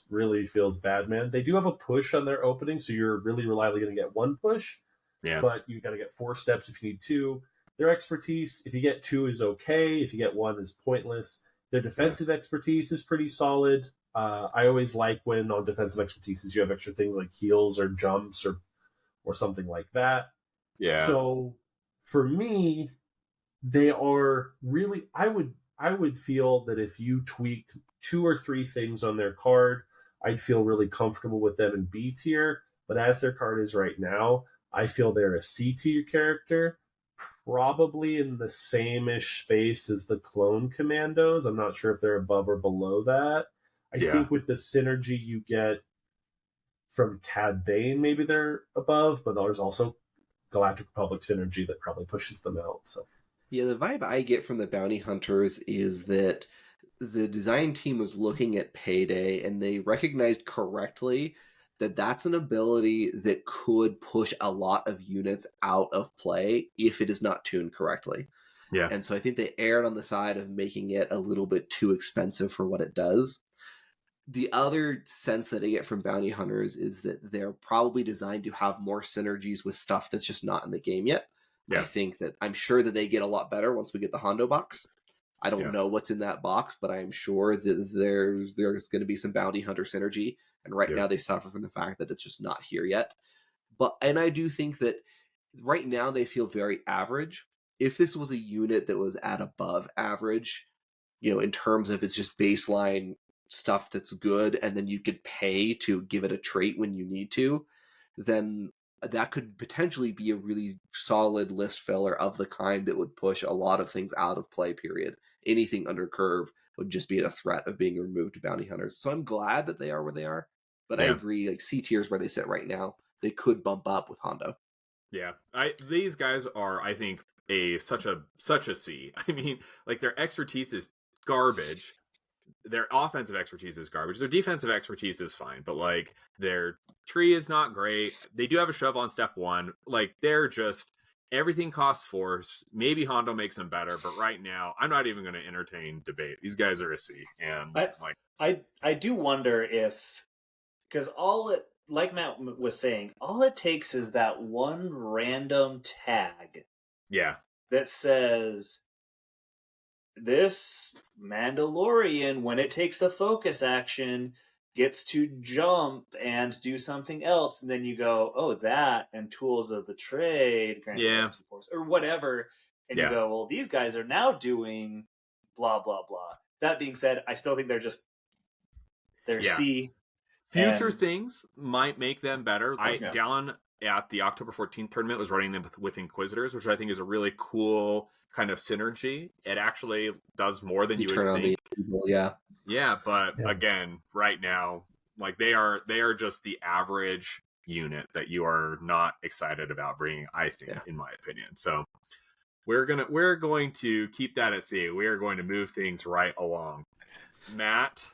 really feels bad, man. They do have a push on their opening, so you're really reliably going to get 1 push. Yeah. But you got to get 4 steps if you need 2. Their expertise, if you get 2, is okay. If you get 1, is pointless. Their defensive expertise is pretty solid. I always like when on defensive expertise you have extra things like heals or jumps or something like that. Yeah. So for me, they are really, I would feel that if you tweaked 2 or 3 things on their card, I'd feel really comfortable with them in B tier. But as their card is right now, I feel they're a C tier character, probably in the same-ish space as the Clone Commandos. I'm not sure if they're above or below that. I think with the synergy you get from Cad Bane, maybe they're above, but there's also Galactic Republic synergy that probably pushes them out. So yeah, the vibe I get from the bounty hunters is that the design team was looking at Payday and they recognized correctly that that's an ability that could push a lot of units out of play if it is not tuned correctly. Yeah. And so I think they erred on the side of making it a little bit too expensive for what it does. The other sense that I get from bounty hunters is that they're probably designed to have more synergies with stuff that's just not in the game yet. Yeah. I think that I'm sure that they get a lot better once we get the Hondo box. I don't know what's in that box, but I'm sure that there's going to be some bounty hunter synergy. And right now they suffer from the fact that it's just not here yet. And I do think that right now they feel very average. If this was a unit that was at above average, in terms of it's just baseline stuff that's good, and then you could pay to give it a trait when you need to, then that could potentially be a really solid list filler of the kind that would push a lot of things out of play, period. Anything under curve would just be at a threat of being removed to bounty hunters. So I'm glad that they are where they are, but I agree, like C tier is where they sit right now. They could bump up with Hondo. Yeah, these guys are, I think, such a C. I mean, like, their expertise is garbage. Their offensive expertise is garbage. Their defensive expertise is fine, but like their tree is not great. They do have a shove on step 1. Like, they're just, everything costs force. Maybe Hondo makes them better, but right now I'm not even going to entertain debate. These guys are a C, and I do wonder if, because like Matt was saying, all it takes is that one random tag. Yeah. That says, this Mandalorian, when it takes a focus action, gets to jump and do something else, and then you go, oh, that and tools of the trade, Force, or whatever, and you go, well, these guys are now doing blah blah blah. That being said, I still think they're C. Future things might make them better. Dallin at the October 14th tournament was running them with Inquisitors, which I think is a really cool kind of synergy. It actually does more than you would think. But again, right now, like, they are just the average unit that you are not excited about bringing, I think, in my opinion. So we're going to keep that at C. We are going to move things right along. Matt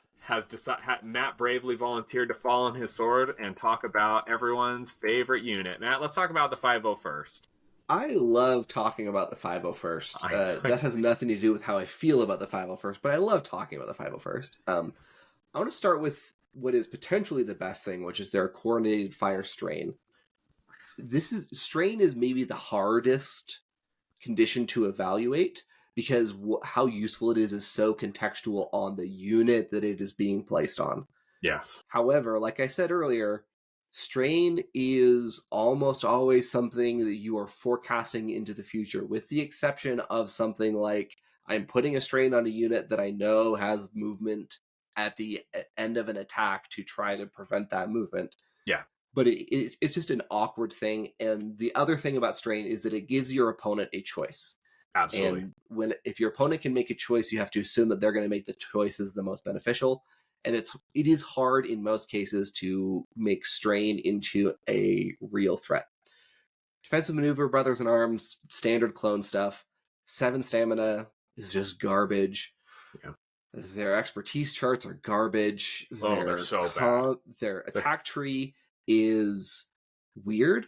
bravely volunteered to fall on his sword and talk about everyone's favorite unit. Matt, let's talk about the 5-0 first. I love talking about the 501st. That has nothing to do with how I feel about the 501st, but I love talking about the 501st. I want to start with what is potentially the best thing, which is their coordinated fire strain. Strain is maybe the hardest condition to evaluate, because how useful it is so contextual on the unit that it is being placed on. Yes. However, like I said earlier, strain is almost always something that you are forecasting into the future, with the exception of something like, I'm putting a strain on a unit that I know has movement at the end of an attack to try to prevent that movement. Yeah. But it's just an awkward thing. And the other thing about strain is that it gives your opponent a choice. Absolutely. And if your opponent can make a choice, you have to assume that they're going to make the choices the most beneficial. And it is hard in most cases to make strain into a real threat. Defensive maneuver, brothers in arms, standard clone stuff. 7 stamina is just garbage. Yeah. Their expertise charts are garbage. They're so bad. Their attack tree is weird.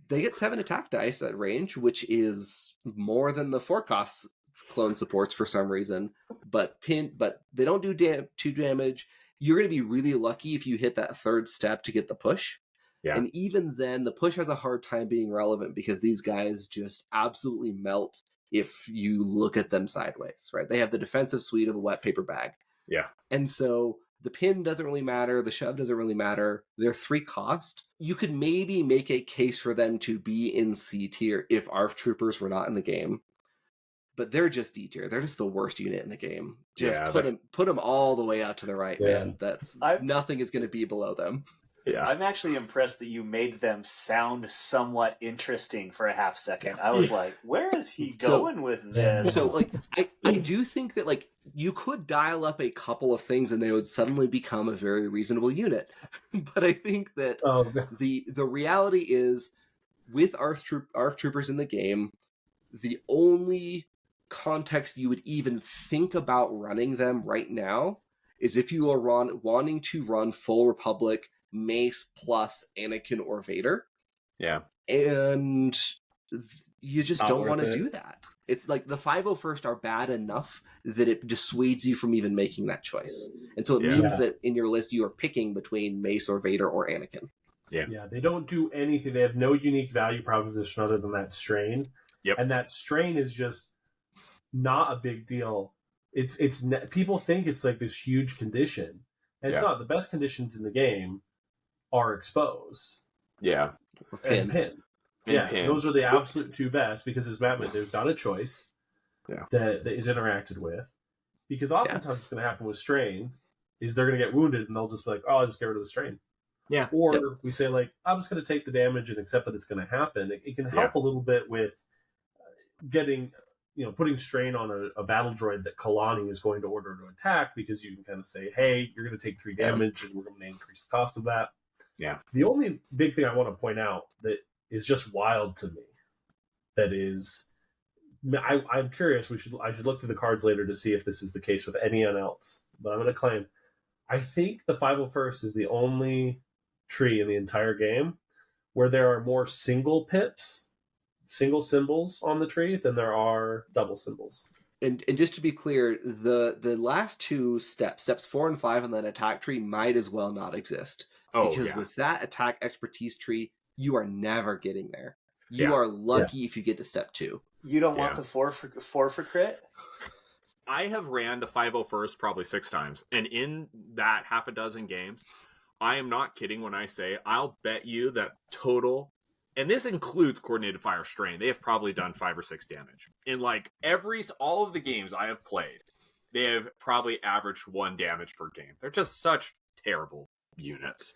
They get 7 attack dice at range, which is more than the 4 cost clone supports for some reason. But they don't do 2 damage. You're going to be really lucky if you hit that 3rd step to get the push. Yeah. And even then, the push has a hard time being relevant because these guys just absolutely melt if you look at them sideways, right? They have the defensive suite of a wet paper bag. Yeah. And so the pin doesn't really matter. The shove doesn't really matter. They're 3 cost. You could maybe make a case for them to be in C tier if ARF troopers were not in the game. but they're just D tier. They're just the worst unit in the game. Just Yeah, put them all the way out to the right, Yeah. man. That's I've- nothing is going to be below them. Yeah. I'm actually impressed that you made them sound somewhat interesting for a half second. I was like, where is he going with this? So like I do think that like you could dial up a couple of things and they would suddenly become a very reasonable unit. But I think that Oh, the reality is with ARF troopers in the game, the only context you would even think about running them right now is if you are wanting to run full Republic Mace plus Anakin or Vader. Yeah. And you It's just not don't worth want to it. do that. It's like the 501st are bad enough that it dissuades you from even making that choice. And so it Yeah. means that in your list you are picking between Mace or Vader or Anakin. yeah, they don't do anything. They have no unique value proposition other than that strain. Yep. And that strain is just not a big deal. People think it's like this huge condition, and it's Yeah. not. The best conditions in the game are expose Yeah. Or and pin. pin. And Yeah, pin. those are the absolute two best because, as Matt meant, there's not a choice Yeah. that is interacted with. Because oftentimes what's going to happen with strain is they're going to get wounded and they'll just be like, "Oh, I'll just get rid of the strain." Yeah. Or Yep. we say like, "I'm just going to take the damage and accept that it's going to happen." It can help a little bit with getting, putting strain on a battle droid that Kalani is going to order to attack, because you can kind of say, "Hey, you're going to take 3 damage, and we're going to increase the cost of that." Yeah. The only big thing I want to point out that is just wild to me, that is, I'm curious. I should look through the cards later to see if this is the case with anyone else. But I'm going to claim, I think the 501st is the only tree in the entire game where there are more single pips, single symbols on the tree than there are double symbols. And just to be clear, the last two steps 4 and 5 on that attack tree might as well not exist. Oh, Because yeah. with that attack expertise tree, you are never getting there. You Yeah. are lucky if you get to step 2. You don't want Yeah. the four for crit? I have ran the 501st probably 6 times, and in that half a dozen games, I am not kidding when I say I'll bet you that total, and this includes coordinated fire strain, they have probably done 5 or 6 damage. In like all of the games I have played, they have probably averaged 1 damage per game. They're just such terrible units.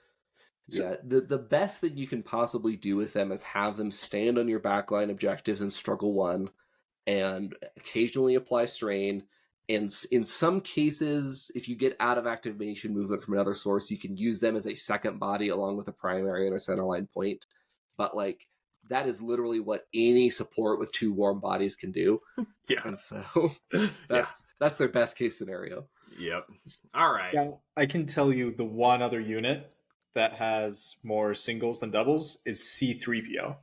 Yeah, the best that you can possibly do with them is have them stand on your backline objectives and struggle 1, and occasionally apply strain. And in some cases, if you get out of activation movement from another source, you can use them as a second body along with a primary and a centerline point. But like that is literally what any support with 2 warm bodies can do. Yeah. And so that's their best case scenario. Yep. All right. Now, I can tell you the one other unit that has more singles than doubles is C-3PO.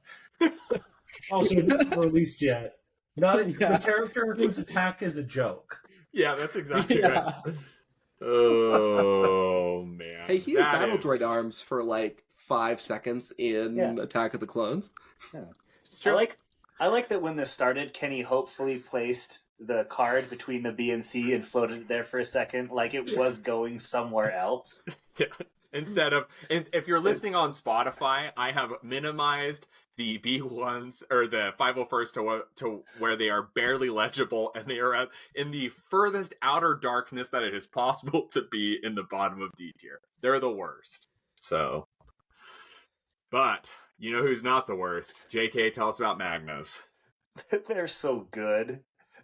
Also, not released yet. Not Yeah. the character whose attack is a joke. Yeah, that's exactly Yeah. right. Oh, man. Hey, he has That battle is- droid arms for like 5 seconds in Yeah. Attack of the Clones. It's true. I like that when this started, Kenny hopefully placed the card between the B and C and floated it there for a second, like it was going somewhere else. Yeah. Instead of, and if you're listening on Spotify, I have minimized the B1s or the 501st to where they are barely legible, and they are in the furthest outer darkness that it is possible to be in the bottom of D tier. They're the worst. So, but you know who's not the worst? JK, tell us about Magnas. They're so good.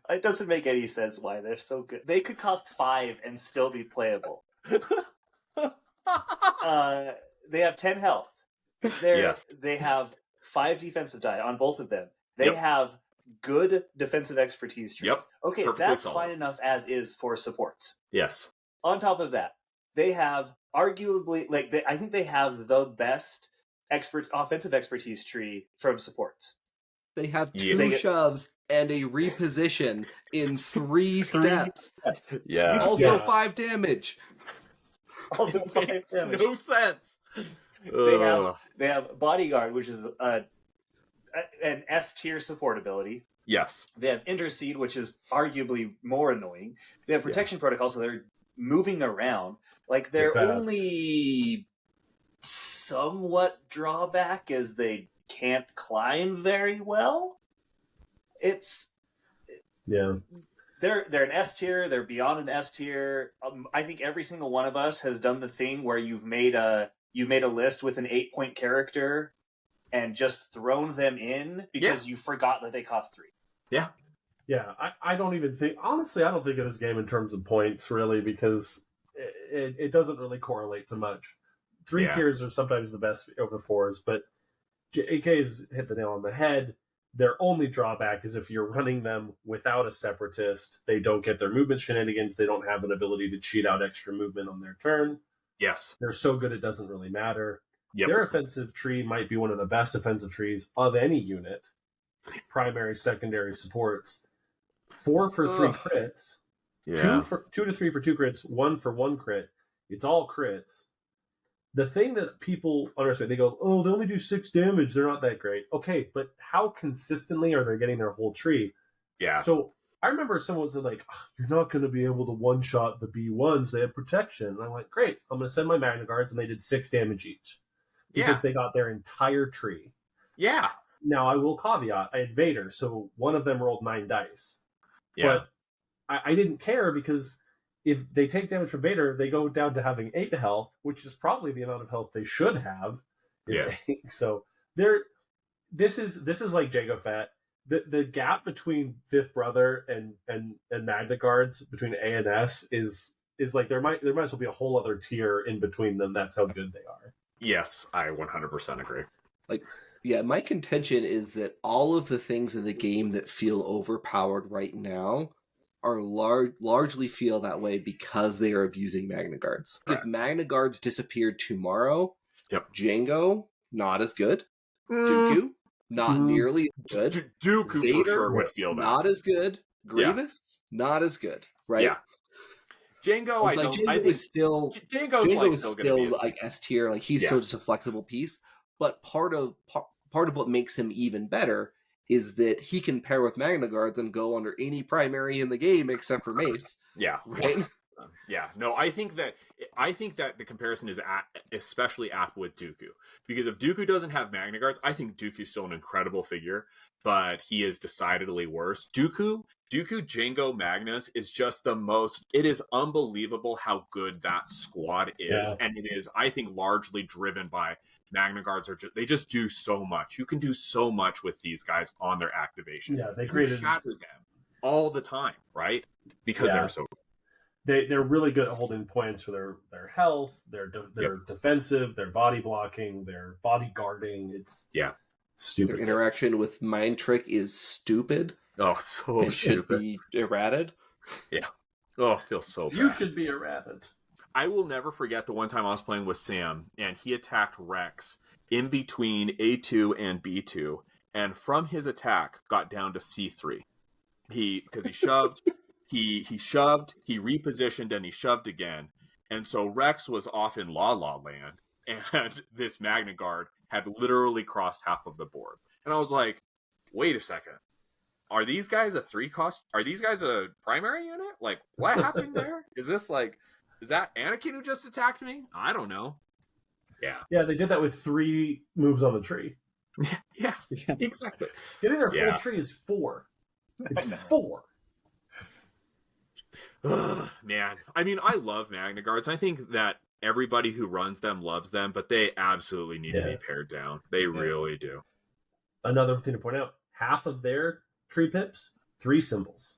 It doesn't make any sense why they're so good. They could cost 5 and still be playable. They have 10 health. Yes. They have 5 defensive die on both of them. They Yep. have good defensive expertise trees. Yep. Okay, Perfectly that's solid. fine enough as is for supports. Yes. On top of that, they have arguably, I think they have the best offensive expertise tree from supports. They have 2 Yeah. They get- shoves and a reposition in 3 steps. Yeah. Also Yeah. 5 damage. Also, 5 Makes damage. no sense. They have bodyguard, which is an S tier support ability. Yes. They have intercede, which is arguably more annoying. They have protection protocol, so they're moving around. Like their They're fast. only somewhat drawback is they can't climb very well. It's Yeah. They're an S tier. They're beyond an S tier. I think every single one of us has done the thing where you've made a list with an 8-point character and just thrown them in because you forgot that they cost 3. Yeah. Yeah, I don't even think, honestly, I don't think of this game in terms of points, really, because it doesn't really correlate to much. 3 tiers are sometimes the best over 4s, but AK's hit the nail on the head. Their only drawback is if you're running them without a Separatist, they don't get their movement shenanigans, they don't have an ability to cheat out extra movement on their turn. Yes. They're so good it doesn't really matter. Yep. Their offensive tree might be one of the best offensive trees of any unit. Primary, secondary supports. 4 for 3 crits. Yeah. 2 to 3 for 2 crits. 1 for 1 crit. It's all crits. The thing that people understand, they go, oh, they only do 6 damage. They're not that great. Okay, but how consistently are they getting their whole tree? Yeah. So I remember someone said, like, oh, you're not going to be able to one-shot the B1s. They have protection. And I'm like, great. I'm going to send my Magna Guards, and they did 6 damage each. Because they got their entire tree. Yeah. Now, I will caveat, I had Vader, so one of them rolled 9 dice. Yeah. But I didn't care because if they take damage from Vader, they go down to having 8 health, which is probably the amount of health they should have. Is 8. So this is like Jango Fett. The gap between Fifth Brother and Magna Guards between A and S is like there might as well be a whole other tier in between them. That's how good they are. Yes, I 100% agree. Yeah, my contention is that all of the things in the game that feel overpowered right now are largely feel that way because they are abusing Magna Guards. Right. If Magna Guards disappeared tomorrow, Jango, not as good. Dooku, not nearly as good. Dooku Vader, for sure would feel that. Not as good. Grievous, not as good. Right? Yeah. Jango, I think Jango's like still gonna be like S tier. Like he's still just a flexible piece. But part of what makes him even better is that he can pair with Magna Guards and go under any primary in the game except for Mace. Yeah. Right? Yeah. No, I think that the comparison is especially apt with Dooku. Because if Dooku doesn't have Magna Guards, I think Dooku's still an incredible figure, but he is decidedly worse. Dooku Jango Magnus is just it is unbelievable how good that squad is. Yeah. And it is, I think, largely driven by Magna Guards they just do so much. You can do so much with these guys on their activation. Yeah, they created shatter them all the time, right? Because they're so they're really good at holding points for their health, their defensive, their body blocking, their body guarding. It's stupid. Their interaction with Mind Trick is stupid. Oh, so it stupid. Should be errated. Yeah. Oh, it feels so bad. You should be errated. I will never forget the one time I was playing with Sam, and he attacked Rex in between A2 and B2, and from his attack got down to C3. Because he shoved... He shoved, he repositioned, and he shoved again. And so Rex was off in La La Land, and this Magna Guard had literally crossed half of the board. And I was like, wait a second. Are these guys are these guys a primary unit? Like, what happened there? Is that Anakin who just attacked me? I don't know. Yeah. Yeah, they did that with 3 moves on the tree. Yeah, exactly. Getting their full tree is 4. It's 4. Man, I mean, I love Magna Guards. I think that everybody who runs them loves them, but they absolutely need to be pared down. They really do. Another thing to point out, half of their tree pips, 3 symbols.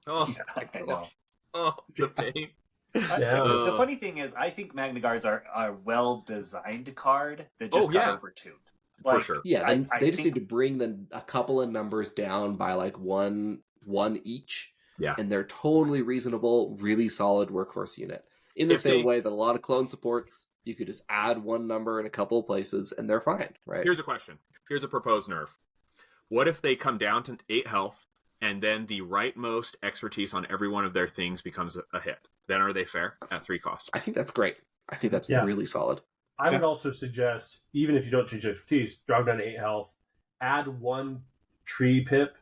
Oh, I know. Oh, the pain. The funny thing is, I think Magna Guards are a well-designed card that just got overtuned. For sure. Yeah, they just need to bring a couple of numbers down by like one each. Yeah. And they're totally reasonable, really solid workhorse unit. In the same way that a lot of clone supports, you could just add 1 number in a couple of places and they're fine, right? Here's a question. Here's a proposed nerf. What if they come down to 8 health and then the rightmost expertise on every one of their things becomes a hit? Then are they fair at 3 costs? I think that's great. I think that's really solid. I would also suggest, even if you don't change expertise, drop down to 8 health, add 1 tree pip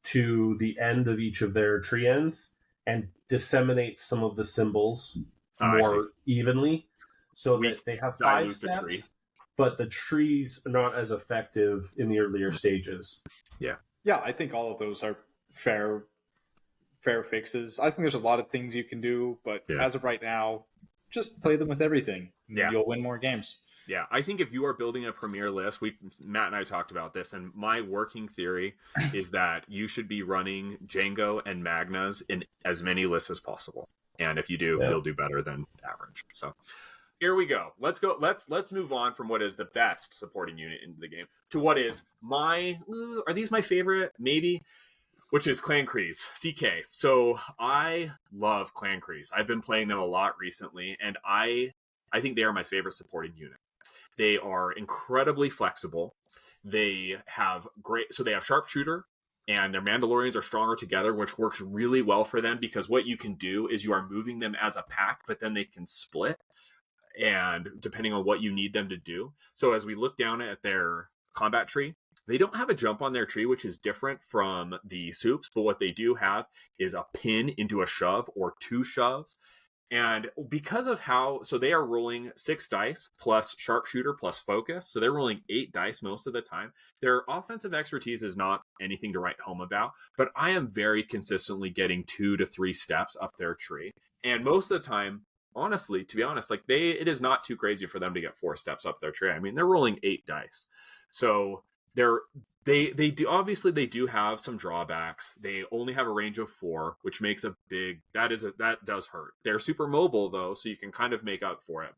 to the end of each of their tree ends and disseminate some of the symbols more evenly so that they have 5 steps, but the trees are not as effective in the earlier stages. Yeah, I think all of those are fair fair fixes. I think there's a lot of things you can do, but Yeah. as of right now, just play them with everything. Yeah. You'll win more games. Yeah, I think if you are building a premier list, Matt and I talked about this, and my working theory is that you should be running Django and Magnas in as many lists as possible. And if you do, you'll do better than average. So here we go. Let's go. Let's move on from what is the best supporting unit in the game to what is are these my favorite? Maybe. Which is Clan Kreese, CK. So I love Clan Kreese. I've been playing them a lot recently, and I think they are my favorite supporting unit. They are incredibly flexible. They have they have sharpshooter, and their Mandalorians are stronger together, which works really well for them because what you can do is you are moving them as a pack, but then they can split, and depending on what you need them to do. So as we look down at their combat tree, they don't have a jump on their tree, which is different from the soups, but what they do have is a pin into a shove or 2 shoves. And because of so they are rolling 6 dice plus sharpshooter plus focus. So they're rolling 8 dice most of the time. Their offensive expertise is not anything to write home about, but I am very consistently getting 2 to 3 steps up their tree. And most of the time, honestly, to be honest, like it is not too crazy for them to get 4 steps up their tree. I mean, they're rolling 8 dice. So they do have some drawbacks. They only have a range of 4, which makes that does hurt. They're super mobile though, so you can kind of make up for it.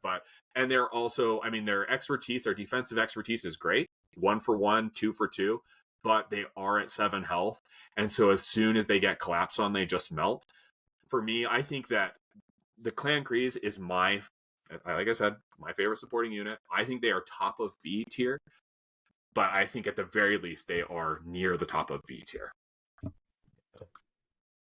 And they're also, I mean, their defensive expertise is great. 1 for 1, 2 for 2, but they are at 7 health. And so as soon as they get collapsed on, they just melt. For me, I think that the Clan Kreese is like I said, my favorite supporting unit. I think they are top of B tier. But I think at the very least, they are near the top of B tier.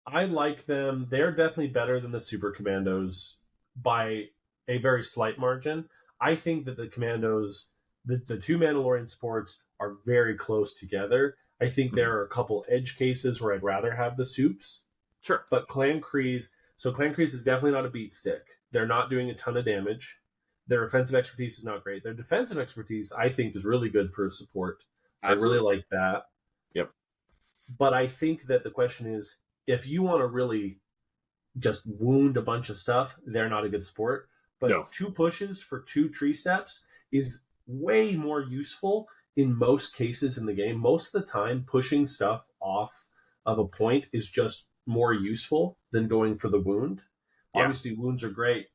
I like them. They're definitely better than the Super Commandos by a very slight margin. I think that the Commandos, the 2 Mandalorian sports, are very close together. I think there are a couple edge cases where I'd rather have the soups. Sure. But Clan Kreese is definitely not a beat stick. They're not doing a ton of damage. Their offensive expertise is not great. Their defensive expertise, I think, is really good for a support. Absolutely. I really like that. Yep. But I think that the question is, if you want to really just wound a bunch of stuff, they're not a good support. But 2 pushes for 2 tree steps is way more useful in most cases in the game. Most of the time, pushing stuff off of a point is just more useful than going for the wound. Yeah. Obviously, wounds are great,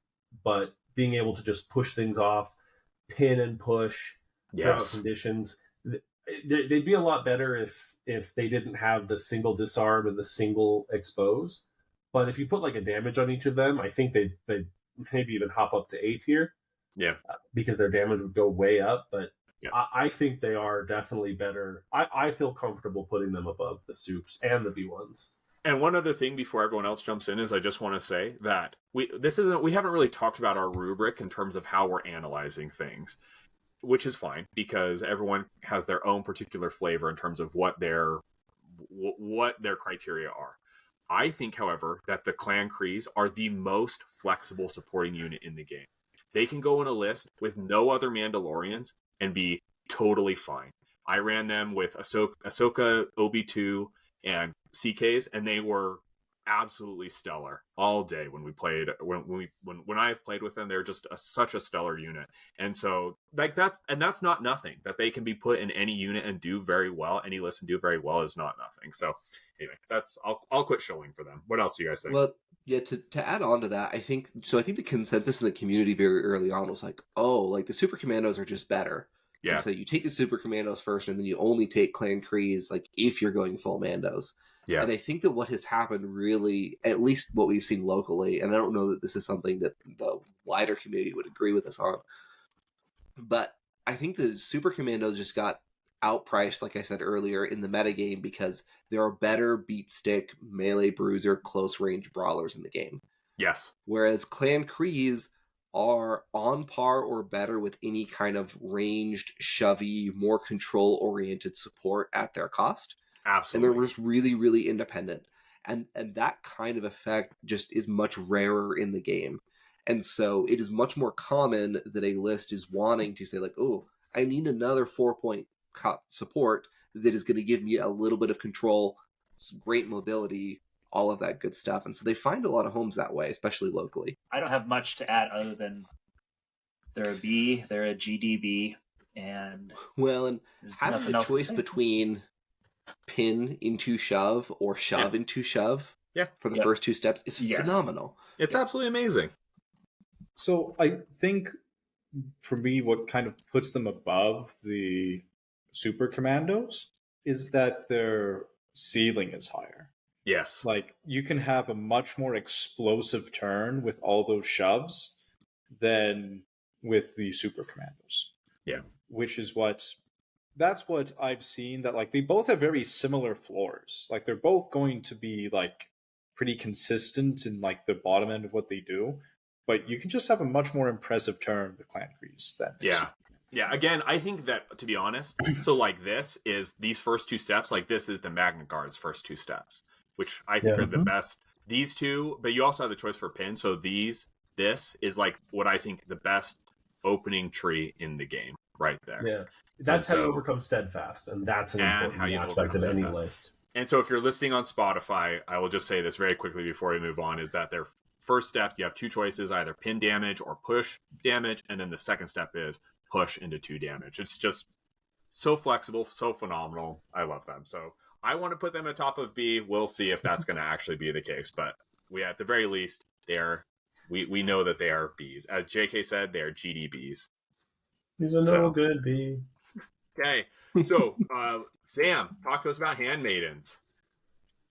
but being able to just push things off, pin and push, throughout conditions, they'd be a lot better if they didn't have the single disarm and the single expose. But if you put like a damage on each of them, I think they'd maybe even hop up to A tier. Yeah, because their damage would go way up. But I think they are definitely better. I feel comfortable putting them above the soups and the B1s. And one other thing before everyone else jumps in is I just want to say that we haven't really talked about our rubric in terms of how we're analyzing things, which is fine because everyone has their own particular flavor in terms of what their criteria are. I think, however, that the Clan Kreese are the most flexible supporting unit in the game. They can go in a list with no other Mandalorians and be totally fine. I ran them with Ahsoka, Obi-2, and CKs, and they were absolutely stellar all day when we played. When I've played with them, they're just such a stellar unit. And so that's not nothing. That they can be put in any unit and do very well. Any list and do very well is not nothing. So anyway, I'll quit shilling for them. What else do you guys think? Well, yeah, to add on to that, I think the consensus in the community very early on was like, the Super Commandos are just better. Yeah. And so you take the Super Commandos first, and then you only take Clan Kreese, like, if you're going full Mandos. Yeah. And I think that what has happened really, at least what we've seen locally, and I don't know that this is something that the wider community would agree with us on, but I think the Super Commandos just got outpriced, like I said earlier, in the metagame because there are better beat stick, melee bruiser, close range brawlers in the game. Yes. Whereas Clan Kreese are on par or better with any kind of ranged, shovey, more control-oriented support at their cost. Absolutely. And they're just really, really independent. And that kind of effect just is much rarer in the game. And so it is much more common that a list is wanting to say, like, I need another 4-point support that is going to give me a little bit of control, some great mobility, all of that good stuff. And so they find a lot of homes that way, especially locally. I don't have much to add other than they're a B, they're a GDB, and Well, and there's having nothing the else to choice say. between pin into shove or shove into shove for the Yeah. first two steps is Yes. phenomenal. It's absolutely amazing. So I think for me, what kind of puts them above the super commandos is that their ceiling is higher. Yes. Like you can have a much more explosive turn with all those shoves than with the super commandos. Yeah. Which is that's what I've seen, that like they both have very similar floors. Like they're both going to be like pretty consistent in like the bottom end of what they do, but you can just have a much more impressive turn with Clan Grease than Yeah. Yeah, again, I think that, to be honest, so like these first two steps, like this is the Magna Guard's first two steps, which I think Yeah. are the best. These two, but you also have the choice for pin. So this is like what I think the best opening tree in the game right there. Yeah, that's how so- you overcome steadfast, and that's an And important how you aspect of overcome any steadfast. list. And so if you're listening on Spotify, I will just say this very quickly before we move on, is that their first step, you have two choices, either pin damage or push damage. And then the second step is push into 2 damage. It's just so flexible, so phenomenal. I love them. So I want to put them at top of B. We'll see if that's going to actually be the case. But at the very least, we know that they are Bs. As JK said, they are GDBs. He's a So- no good bee. Okay. So, Sam, talk to us about handmaidens.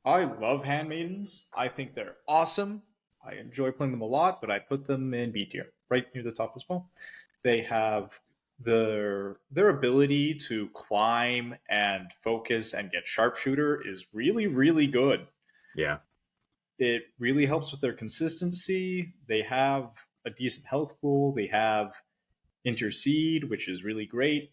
I love handmaidens. I think they're awesome. I enjoy playing them a lot, but I put them in B tier, right near the top as well. They have their ability to climb and focus and get sharpshooter is really, really good. Yeah. It really helps with their consistency. They have a decent health pool. They have intercede, which is really great.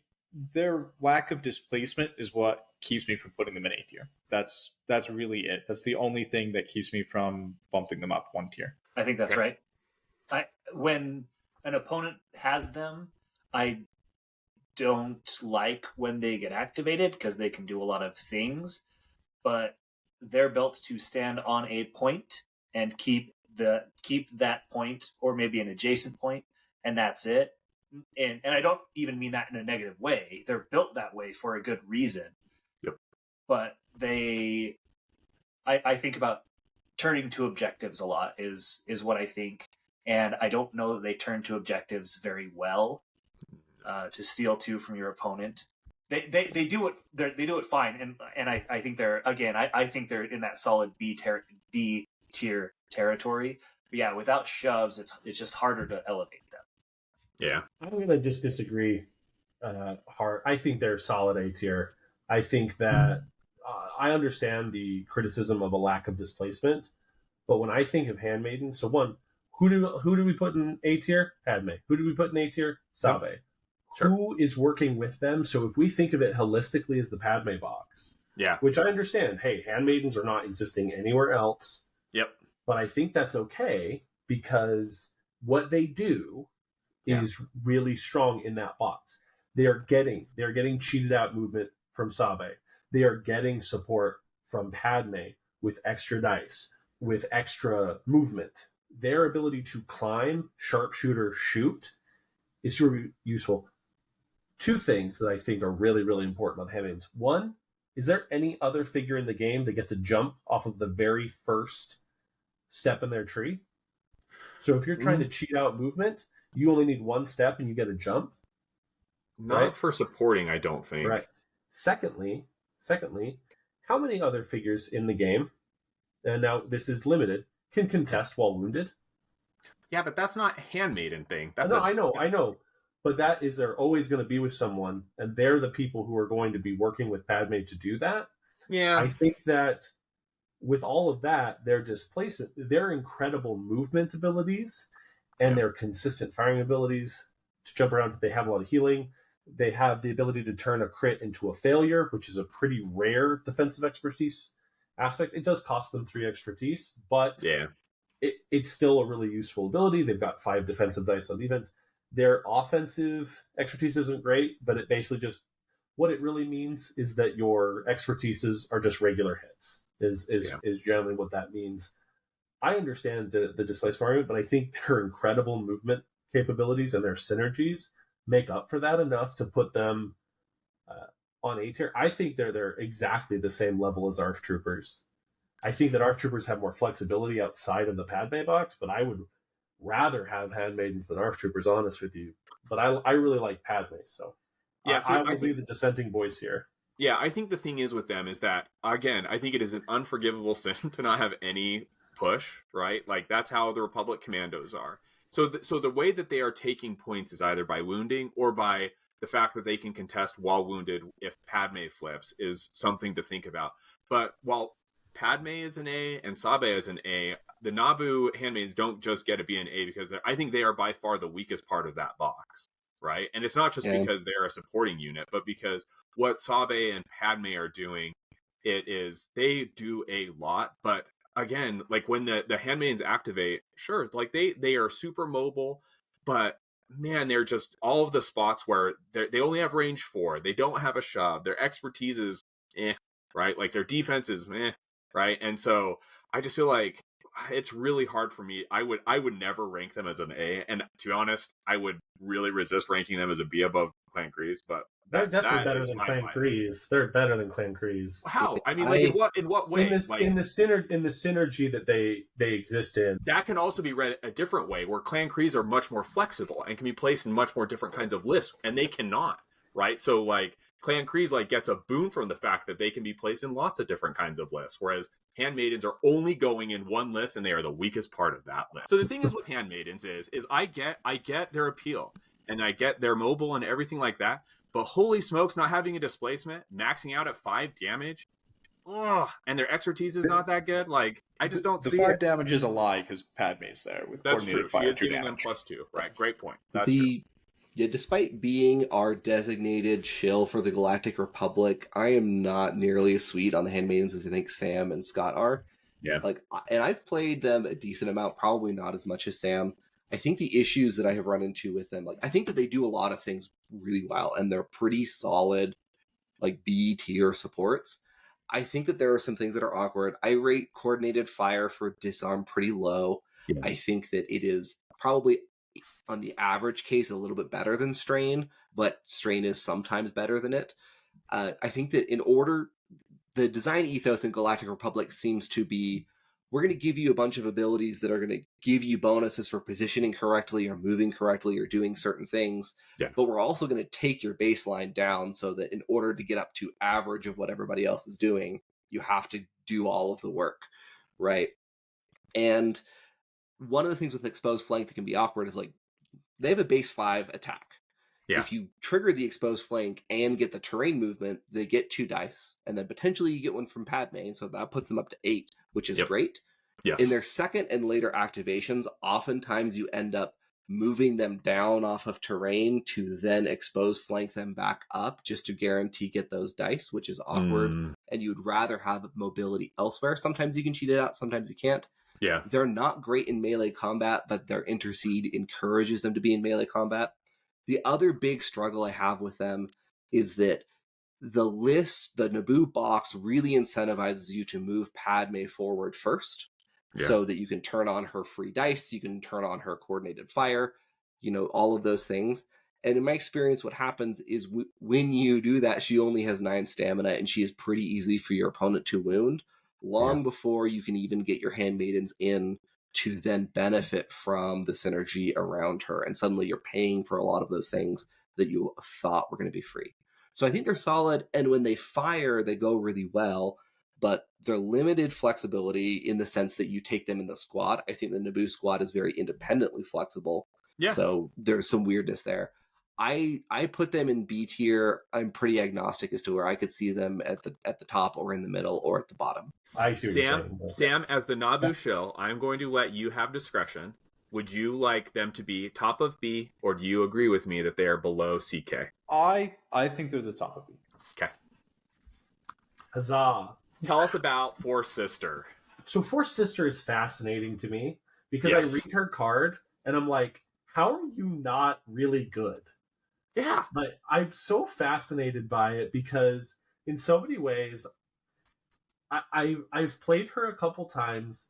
Their lack of displacement is what keeps me from putting them in A tier. That's really it. That's the only thing that keeps me from bumping them up 1 tier. I think that's Okay. right. When an opponent has them, I don't like when they get activated because they can do a lot of things, but they're built to stand on a point and keep that point or maybe an adjacent point, and that's it. And I don't even mean that in a negative way. They're built that way for a good reason. Yep. But I think about turning to objectives a lot is what I think, and I don't know that they turn to objectives very well. To steal 2 from your opponent, they do it. They do it fine, and I think they're I think they're in that solid B tier territory. But yeah, without shoves, it's just harder to elevate them. Yeah. I'm going to just disagree hard. I think they're solid A tier. I think that I understand the criticism of a lack of displacement, but when I think of handmaidens, so one, who do we put in A tier? Padme. Who do we put in A tier? Sabe. Sure. Who is working with them? So if we think of it holistically as the Padme box, Yeah. which I understand, hey, handmaidens are not existing anywhere else, Yep. but I think that's okay because what they do is really strong in that box. They're getting cheated out movement from Sabe. They are getting support from Padme with extra dice, with extra movement. Their ability to climb, sharpshooter, shoot is super useful. 2 things that I think are really, really important about handmaidens. One, is there any other figure in the game that gets a jump off of the very first step in their tree? So if you're trying to cheat out movement, you only need 1 step and you get a jump. Not Right. for supporting, I don't think. Right. Secondly, how many other figures in the game, and now this is limited, can contest while wounded? Yeah, but that's not handmaiden thing. That's I know. But they're always going to be with someone, and they're the people who are going to be working with Padme to do that. Yeah. I think that with all of that, their displacement, their incredible movement abilities, and their consistent firing abilities to jump around, they have a lot of healing. They have the ability to turn a crit into a failure, which is a pretty rare defensive expertise aspect. It does cost them 3 expertise, but Yeah. it's still a really useful ability. They've got 5 defensive dice on defense. Their offensive expertise isn't great, but it basically just, what it really means is that your expertises are just regular hits. is Yeah. is generally what that means. I understand the displacement argument, but I think their incredible movement capabilities and their synergies make up for that enough to put them on A tier. I think they're exactly the same level as ARF Troopers. I think that ARF Troopers have more flexibility outside of the Padme box, but I would rather have Handmaidens than ARF Troopers, honest with you. But I really like Padme, so Yeah, I will be the dissenting voice here. Yeah, I think the thing is with them is that, again, I think it is an unforgivable sin to not have any push, right? Like, that's how the Republic commandos are. So the way that they are taking points is either by wounding or by the fact that they can contest while wounded if Padme flips is something to think about. But while Padme is an A and Sabe is an A, the Naboo handmaids don't just get to be an A because I think they are by far the weakest part of that box, right? And it's not just because they're a supporting unit, but because what Sabe and Padme are doing, they do a lot, but again, like when the handmaidens activate, sure, like they are super mobile, but man, they're just all of the spots where they only have range 4, they don't have a shove, their expertise is right? Like their defense is right? And so I just feel like it's really hard for me. I would never rank them as an A, and to be honest, I would really resist ranking them as a B above Clan Kreese, but they're definitely better than Clan Kreese. They're better than Clan Kreese. How? I mean, like in what way? In the synergy that they exist in. That can also be read a different way, where Clan Kreese are much more flexible and can be placed in much more different kinds of lists, and they cannot, right? So like Clan Kreese like gets a boon from the fact that they can be placed in lots of different kinds of lists, whereas Handmaidens are only going in one list, and they are the weakest part of that list. So the thing is with Handmaidens is I get their appeal, and I get they're mobile and everything like that. But holy smokes, not having a displacement, maxing out at 5 damage, and their expertise is not that good. Like, I just don't see the 5 it. damage is a lie because Padme's there with That's coordinated true. fire. She is giving damage. them +2. Right, great point. That's true. Yeah, despite being our designated shill for the Galactic Republic, I am not nearly as sweet on the Handmaidens as I think Sam and Scott are. Yeah. And I've played them a decent amount, probably not as much as Sam. I think the issues that I have run into with them, I think that they do a lot of things really well, and they're pretty solid, B tier supports. I think that there are some things that are awkward. I rate coordinated fire for disarm pretty low. Yeah. I think that it is probably, on the average case, a little bit better than strain, but strain is sometimes better than it. I think that the design ethos in Galactic Republic seems to be, we're going to give you a bunch of abilities that are going to give you bonuses for positioning correctly or moving correctly or doing certain things. Yeah. But we're also going to take your baseline down so that in order to get up to average of what everybody else is doing, you have to do all of the work, right? And one of the things with exposed flank that can be awkward is they have a base 5 attack. Yeah. If you trigger the exposed flank and get the terrain movement, they get 2 dice, and then potentially you get one from Padme, and so that puts them up to 8, which is great. Yes. In their second and later activations, oftentimes you end up moving them down off of terrain to then expose flank them back up just to guarantee get those dice, which is awkward. And you'd rather have mobility elsewhere. Sometimes you can cheat it out, sometimes you can't. Yeah. They're not great in melee combat, but their intercede encourages them to be in melee combat. The other big struggle I have with them is that the Naboo box really incentivizes you to move Padme forward first, so that you can turn on her free dice, you can turn on her coordinated fire, all of those things. And in my experience, what happens is when you do that, she only has 9 stamina, and she is pretty easy for your opponent to wound long before you can even get your handmaidens in to then benefit from the synergy around her. And suddenly you're paying for a lot of those things that you thought were going to be free. So I think they're solid. And when they fire, they go really well, but they're limited flexibility in the sense that you take them in the squad. I think the Naboo squad is very independently flexible. Yeah. So there's some weirdness there. I put them in B tier. I'm pretty agnostic as to where I could see them at the top or in the middle or at the bottom. Sam, as the Naboo shill, I'm going to let you have discretion. Would you like them to be top of B, or do you agree with me that they are below CK? I think they're the top of B. Okay. Huzzah. Tell us about Force Sister. So Force Sister is fascinating to me because I read her card and I'm like, how are you not really good? Yeah. But I'm so fascinated by it because in so many ways, I've played her a couple times,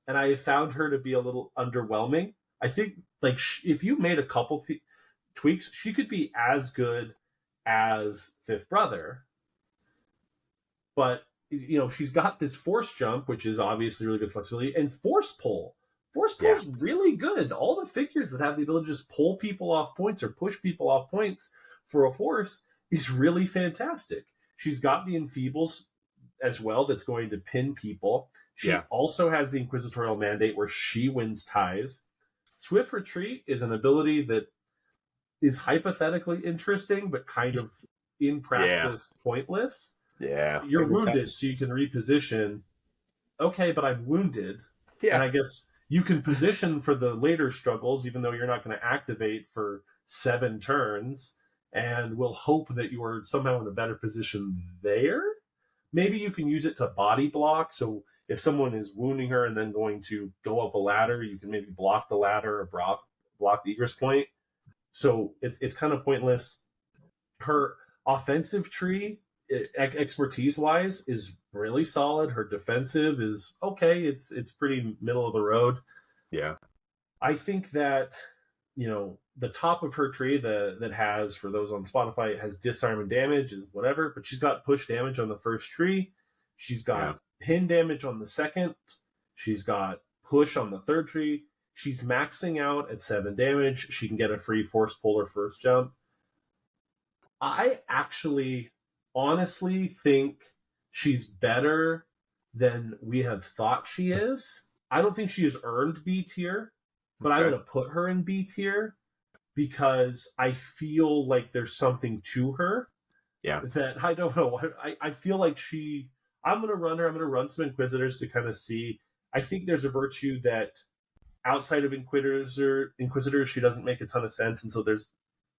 and I have found her to be a little underwhelming. I think like if you made a couple tweaks, she could be as good as Fifth Brother. But you know, she's got this force jump, which is obviously really good flexibility, and force pull. Force pull is really good. All the figures that have the ability to just pull people off points or push people off points for a force is really fantastic. She's got the enfeebles as well that's going to pin people. She also has the Inquisitorial Mandate where she wins ties. Swift Retreat is an ability that is hypothetically interesting, but kind of in praxis pointless. Yeah. You're wounded, so you can reposition. Okay, but I'm wounded. Yeah. And I guess you can position for the later struggles, even though you're not going to activate for 7 turns, and we'll hope that you are somehow in a better position there. Maybe you can use it to body block, so if someone is wounding her and then going to go up a ladder, you can maybe block the ladder or block the egress point. So it's kind of pointless. Her offensive tree, expertise-wise, is really solid. Her defensive is okay. It's pretty middle of the road. Yeah. I think that, you know, the top of her tree that has, for those on Spotify, has disarm and damage is whatever, but she's got push damage on the first tree. She's got pin damage on the second. She's got push on the third tree. She's maxing out at 7 damage. She can get a free force pull or first jump. I actually honestly think she's better than we have thought she is. I don't think she has earned B tier, but I'm going to put her in B tier because I feel like there's something to her. Yeah. That I don't know. I feel like I'm going to run her. I'm going to run some Inquisitors to kind of see. I think there's a virtue that outside of Inquisitors, she doesn't make a ton of sense. And so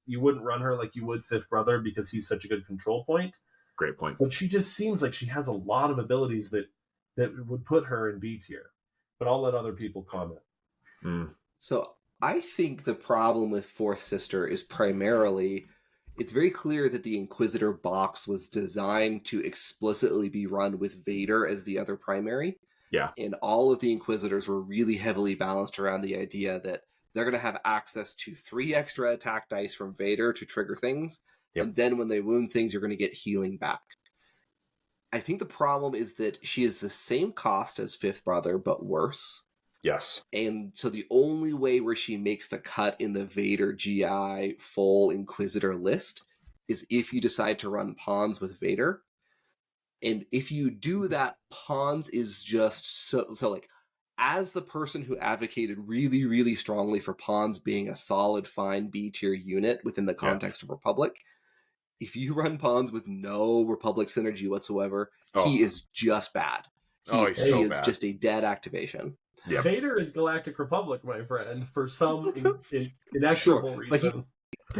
you wouldn't run her like you would Fifth Brother because he's such a good control point. Great point. But she just seems like she has a lot of abilities that would put her in B tier. But I'll let other people comment. So I think the problem with Fourth Sister is primarily, it's very clear that the Inquisitor box was designed to explicitly be run with Vader as the other primary. Yeah. And all of the Inquisitors were really heavily balanced around the idea that they're going to have access to 3 extra attack dice from Vader to trigger things. Yep. And then when they wound things, you're going to get healing back. I think the problem is that she is the same cost as Fifth Brother, but worse. Yes. And so the only way where she makes the cut in the Vader GI full Inquisitor list is if you decide to run Pawns with Vader. And if you do that, Pawns is just so like, as the person who advocated really, really strongly for Pawns being a solid, fine B tier unit within the context of Republic, if you run Pawns with no Republic synergy whatsoever, he is just bad. He's so is bad. Just a dead activation. Yep. Vader is Galactic Republic, my friend, for some inexorable reason.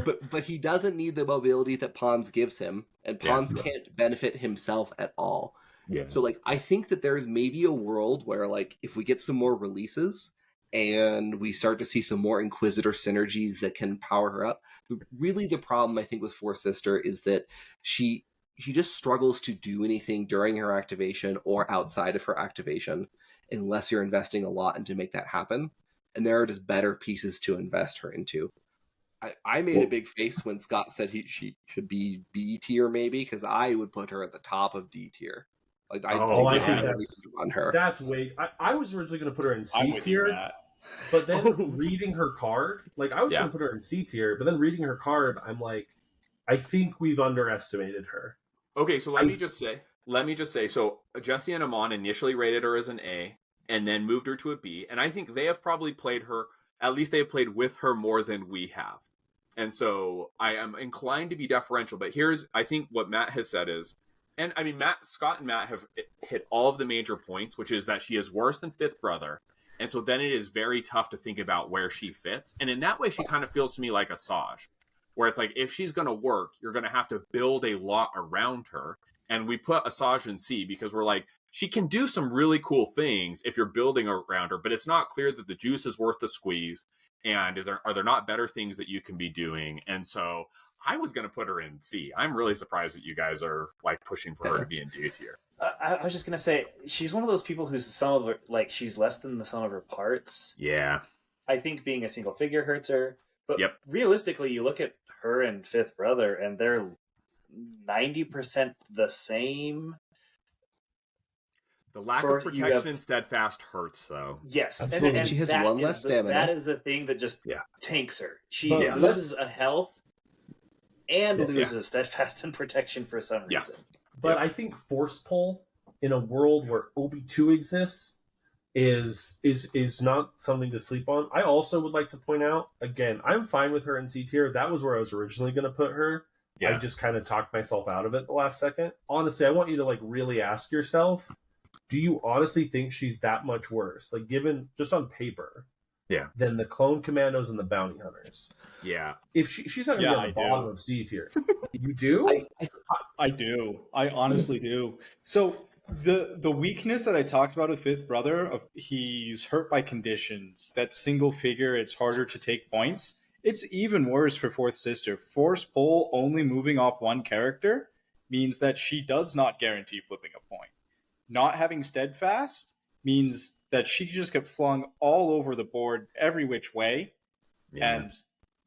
But he doesn't need the mobility that Pawns gives him, and Pawns can't benefit himself at all. Yeah. So, like, I think that there's maybe a world where, like, if we get some more releases and we start to see some more Inquisitor synergies that can power her up, really the problem, I think, with Fourth Sister is that she just struggles to do anything during her activation or outside of her activation unless you're investing a lot into make that happen. And there are just better pieces to invest her into. I made a big face when Scott said she should be B tier maybe, because I would put her at the top of D tier. Like I think that's way. I was originally going to put her in C tier, but then reading her card, like I was going to put her in C tier, but then reading her card, I'm like, I think we've underestimated her. Okay, so let me just say, so Jesse and Amon initially rated her as an A, and then moved her to a B, and I think they have probably played her. At least they have played with her more than we have. And so I am inclined to be deferential, but I think what Matt has said is, and I mean, Scott and Matt have hit all of the major points, which is that she is worse than Fifth Brother. And so then it is very tough to think about where she fits. And in that way, she kind of feels to me like Asajj, where it's like, if she's going to work, you're going to have to build a lot around her. And we put Asajj in C because we're like, she can do some really cool things if you're building around her, but it's not clear that the juice is worth the squeeze. And are there not better things that you can be doing? And so I was going to put her in C. I'm really surprised that you guys are like pushing for her to be in D tier. I was just gonna say she's one of those people who's some of her, like she's less than the sum of her parts. Yeah. I think being a single figure hurts her, but Yep. realistically, you look at her and Fifth Brother, and they're 90% the same. The lack For- of you protection have- and steadfast hurts, though. Yes, Absolutely. and She has that one is less the- stamina. That is the thing that just Yeah. tanks her. She But loses let's- a health and Yeah. loses steadfast and protection for some Yeah. reason. But I think force pull in a world where OB2 exists is not something to sleep on. I also would like to point out, again, I'm fine with her in C tier. That was where I was originally going to put her. I Yeah. just kind of talked myself out of it the last second. Honestly, I want you to like really ask yourself, do you honestly think she's that much worse? Like given just on paper. Yeah. Than the clone commandos and the bounty hunters. Yeah. If she's not going to Yeah, be on the I do. bottom of C tier. You do? I do. I honestly do. So the weakness that I talked about with Fifth Brother, of he's hurt by conditions. That single figure, it's harder to take points. It's even worse for Fourth Sister. Force pull only moving off one character means that she does not guarantee flipping a point. Not having steadfast means that she just get flung all over the board every which way. Yeah. And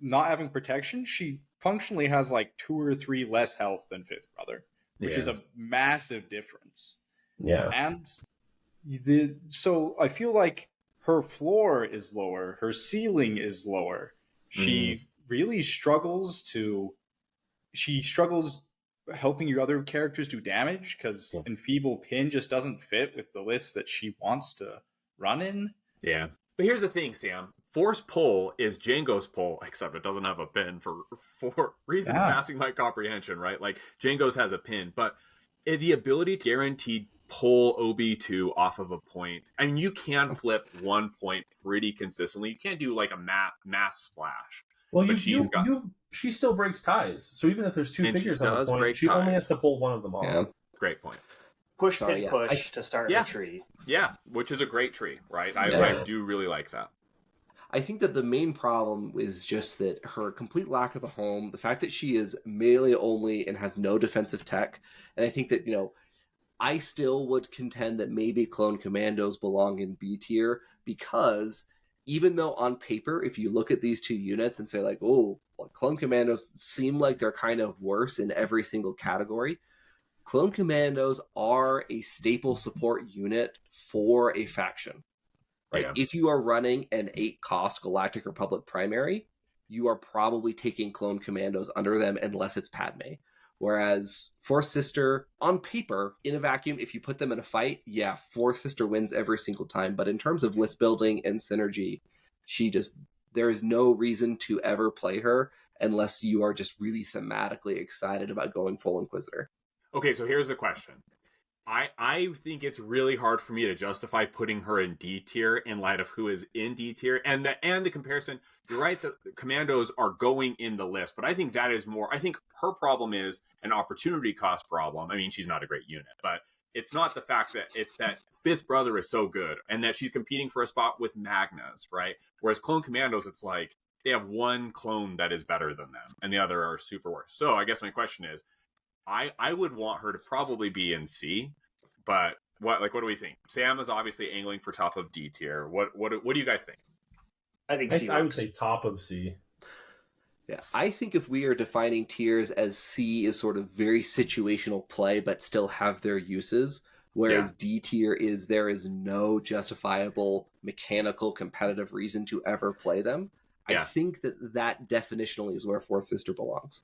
not having protection, she functionally has like 2 or 3 less health than Fifth Brother, which is a massive difference. Yeah. And so I feel like her floor is lower, her ceiling is lower. She really struggles helping your other characters do damage because Enfeeble Pin just doesn't fit with the list that she wants to run in. Yeah. But here's the thing, Sam. Force pull is Django's pull, except it doesn't have a pin for reasons passing my comprehension, right? Like Django's has a pin, but the ability to guarantee pull OB2 off of a point. I mean, you can flip 1 point pretty consistently. You can't do like a mass splash. Well, But she still breaks ties. So even if there's 2 And she figures on the does point, break she only ties. has to pull one of them off. Yeah. Great point. Push, Sorry, pin, yeah. push to start Yeah. the tree. Yeah, which is a great tree, right? Yeah. I do really like that. I think that the main problem is just that her complete lack of a home, the fact that she is melee only and has no defensive tech, and I think that, I still would contend that maybe Clone Commandos belong in B tier because even though on paper, if you look at these 2 units and say like, oh, well, Clone Commandos seem like they're kind of worse in every single category, Clone Commandos are a staple support unit for a faction. Right? Yeah. If you are running an 8-cost Galactic Republic primary, you are probably taking Clone Commandos under them unless it's Padme. Whereas Fourth Sister, on paper, in a vacuum, if you put them in a fight, yeah, Fourth Sister wins every single time. But in terms of list building and synergy, there is no reason to ever play her unless you are just really thematically excited about going full Inquisitor. Okay, so here's the question. I think it's really hard for me to justify putting her in D tier in light of who is in D tier and the comparison. You're right, the commandos are going in the list, but I think that is more. I think her problem is an opportunity cost problem. I mean, she's not a great unit, but it's not the fact that it's that Fifth Brother is so good and that she's competing for a spot with Magnas, right? Whereas Clone Commandos, it's like they have one clone that is better than them and the other are super worse. So I guess my question is, I would want her to probably be in C, but what do we think? Sam is obviously angling for top of D tier. What do you guys think? I think C I would works. say top of C. Yeah, I think if we are defining tiers as C is sort of very situational play, but still have their uses, whereas D tier is there is no justifiable mechanical competitive reason to ever play them. Yeah. I think that definitionally is where Fourth Sister belongs.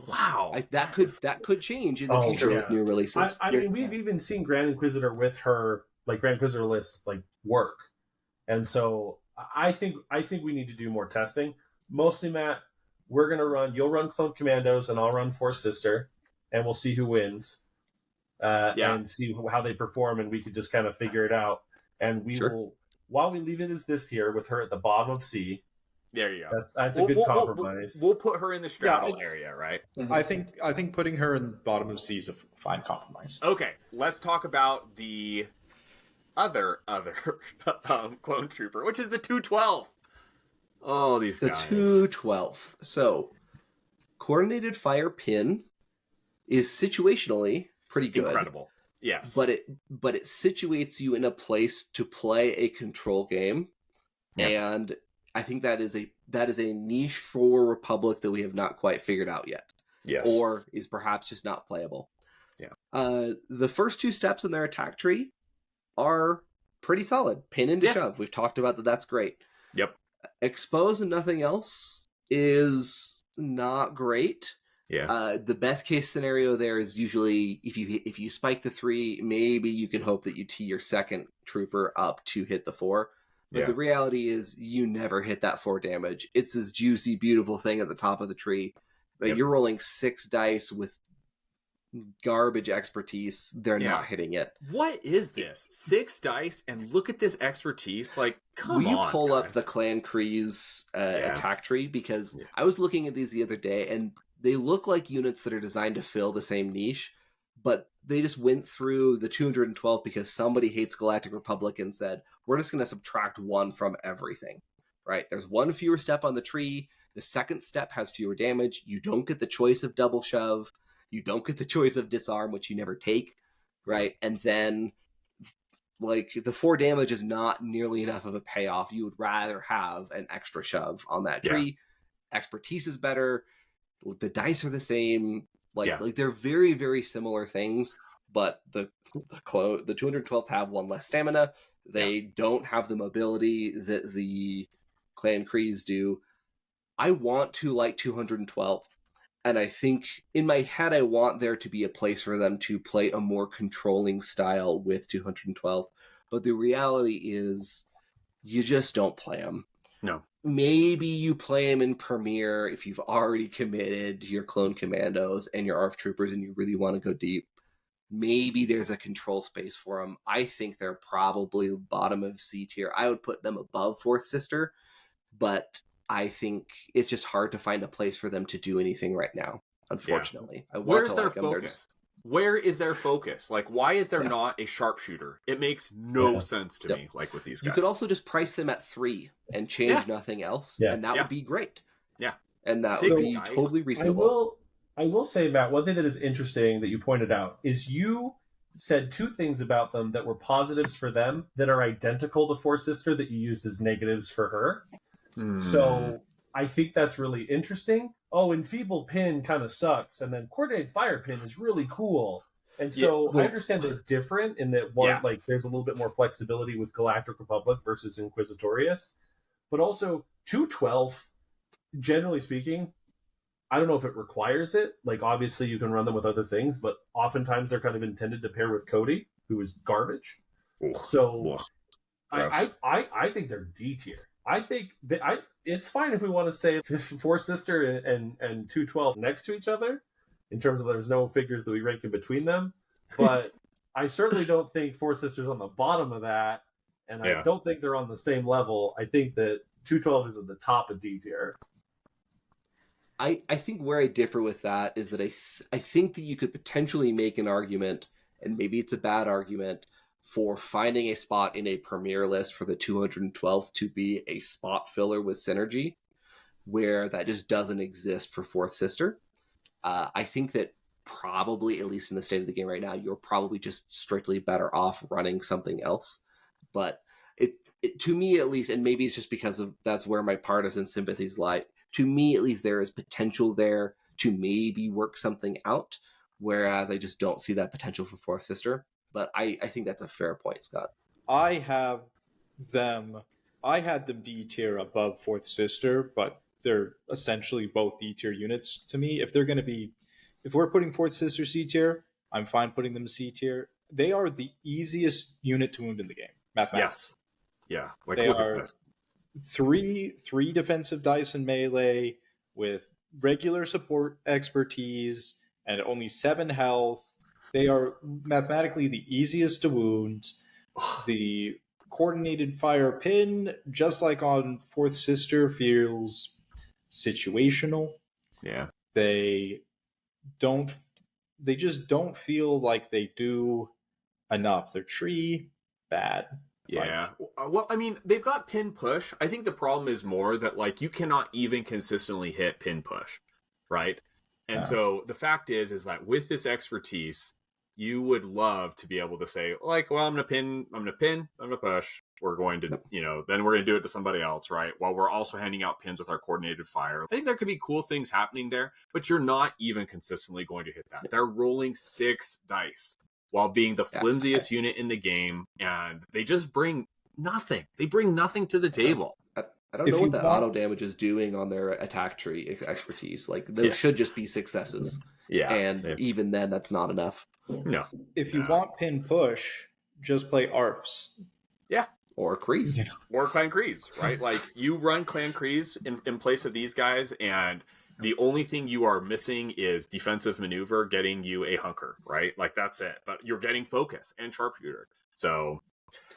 Wow. That could change in the Oh, future yeah. with new releases. I mean, we've even seen Grand Inquisitor with her, like Grand Inquisitor lists, like work, and so I think we need to do more testing. Mostly, Matt, you'll run Clone Commandos, and I'll run Fourth Sister, and we'll see who wins, and see how they perform, and we could just kind of figure it out. And we will, while we leave it as this here with her at the bottom of C. There you go. That's a good compromise. We'll put her in the straddle area, right? I think putting her in the bottom of C is a fine compromise. Okay, let's talk about the other clone trooper, which is the 212. Oh, these The guys. 212. So, Coordinated Fire Pin is situationally pretty good. Incredible. Yes. but it situates you in a place to play a control game, and I think that is a niche for Republic that we have not quite figured out yet. Yes. Or is perhaps just not playable. Yeah. The first 2 steps in their attack tree are pretty solid. Pin into shove. We've talked about that. That's great. Yep. Expose and nothing else is not great. Yeah. The best case scenario there is usually if you spike the 3, maybe you can hope that you tee your second trooper up to hit the 4. But the reality is you never hit that 4 damage. It's this juicy, beautiful thing at the top of the tree. But you're rolling 6 dice with garbage expertise. They're not hitting it. What is this? 6 dice, and look at this expertise. Like, come on. Will you pull guys. up the Clan Kree's attack tree? Because I was looking at these the other day, and they look like units that are designed to fill the same niche, but they just went through the 212 because somebody hates Galactic Republic and said, we're just going to subtract 1 from everything, right? There's 1 fewer step on the tree. The second step has fewer damage. You don't get the choice of double shove. You don't get the choice of disarm, which you never take, right? And then, like, the 4 damage is not nearly enough of a payoff. You would rather have an extra shove on that tree. Expertise is better. The dice are the same. Like they're very, very similar things, but the 212 have 1 less stamina. They don't have the mobility that the Clan Krees do. I want to like 212, and I think in my head I want there to be a place for them to play a more controlling style with 212, but the reality is you just don't play them. No. Maybe you play them in Premiere if you've already committed your Clone Commandos and your ARF Troopers and you really want to go deep. Maybe there's a control space for them. I think they're probably bottom of C tier. I would put them above Fourth Sister, but I think it's just hard to find a place for them to do anything right now, unfortunately. I want Where's to their like them. focus? Where is their focus? Like, why is there not a sharpshooter? It makes no sense to me, like with these guys. You could also just price them at 3 and change nothing else, and that would be great. Yeah. And that 6 would be dice. totally reasonable. I will say, Matt, one thing that is interesting that you pointed out is you said 2 things about them that were positives for them that are identical to Four Sister that you used as negatives for her. So I think that's really interesting. Oh, Enfeebled Pin kind of sucks, and then Coordinated Fire Pin is really cool. And so I understand they're different in that one, like, there's a little bit more flexibility with Galactic Republic versus Inquisitorius, but also 212, generally speaking, I don't know if it requires it. Like, obviously you can run them with other things, but oftentimes they're kind of intended to pair with Cody, who is garbage. So I think they're D tier. I think that it's fine if we want to say Four Sister and 212 next to each other, in terms of there's no figures that we rank in between them. But I certainly don't think Four Sister's on the bottom of that, and I don't think they're on the same level. I think that 212 is at the top of D tier. I think where I differ with that is that I think that you could potentially make an argument, and maybe it's a bad argument, for finding a spot in a Premiere list for the 212th to be a spot filler with synergy, where that just doesn't exist for Fourth Sister. I think that probably, at least in the state of the game right now, you're probably just strictly better off running something else. But it to me at least, and maybe it's just because of that's where my partisan sympathies lie, to me at least there is potential there to maybe work something out, whereas I just don't see that potential for Fourth Sister. But I think that's a fair point, Scott. I had them D tier above Fourth Sister, but they're essentially both D tier units to me. If we're putting Fourth Sister C tier, I'm fine putting them C tier. They are the easiest unit to wound in the game, mathematically. Yes. Yeah. Like, they look are at this. three defensive dice in melee with regular support expertise and only 7 health. They are mathematically the easiest to wound. The Coordinated Fire Pin, just like on Fourth Sister, feels situational. Yeah. They just don't feel like they do enough. Their tree, bad. Yeah. Well, I mean, they've got pin push. I think the problem is more that, like, you cannot even consistently hit pin push, right? And so the fact is that with this expertise, you would love to be able to say, like, well, I'm gonna pin, I'm gonna push. We're going to, then we're gonna do it to somebody else, right? While we're also handing out pins with our coordinated fire. I think there could be cool things happening there, but you're not even consistently going to hit that. They're rolling 6 dice while being the flimsiest unit in the game, and they just bring nothing. They bring nothing to the table. I don't know what that auto damage is doing on their attack tree expertise. Like, those should just be successes. Yeah. And even then, that's not enough. No. If you want pin push, just play ARFs. Yeah. Or Kreese. Yeah. Or Clan Kreese, right? Like, you run Clan Kreese in place of these guys, and the only thing you are missing is defensive maneuver getting you a hunker, right? Like, that's it. But you're getting focus and sharpshooter. So,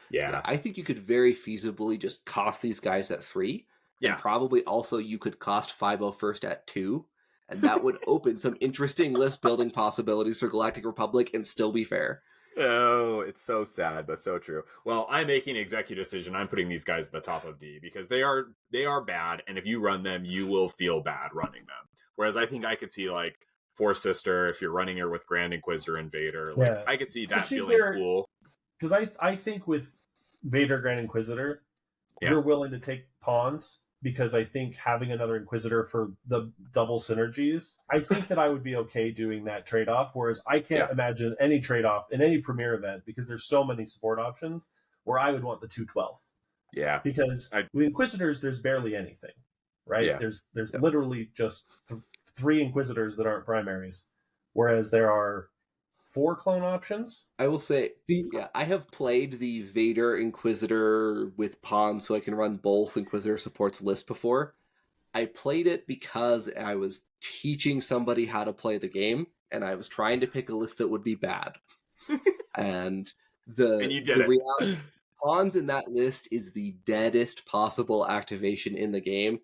yeah. I think you could very feasibly just cost these guys at 3. Yeah. And probably also you could cost 501st at 2. And that would open some interesting list building possibilities for Galactic Republic and still be fair. Oh, it's so sad, but so true. Well, I'm making an executive decision. I'm putting these guys at the top of D because they are bad, and if you run them, you will feel bad running them. Whereas I think I could see, like, Four Sister, if you're running her with Grand Inquisitor and Vader, like, I could see that feeling cool. Because I think with Vader, Grand Inquisitor, you're willing to take pawns, because I think having another Inquisitor for the double synergies, I think that I would be okay doing that trade-off, whereas I can't imagine any trade-off in any Premier event, because there's so many support options, where I would want the 212. Yeah. Because with Inquisitors, there's barely anything, right? Yeah. There's literally just 3 Inquisitors that aren't primaries, whereas there are 4 clone options. I will say, I have played the Vader Inquisitor with Pawn, so I can run both Inquisitor supports list before. I played it because I was teaching somebody how to play the game, and I was trying to pick a list that would be bad. and you did it. Reality, Pawns in that list is the deadest possible activation in the game,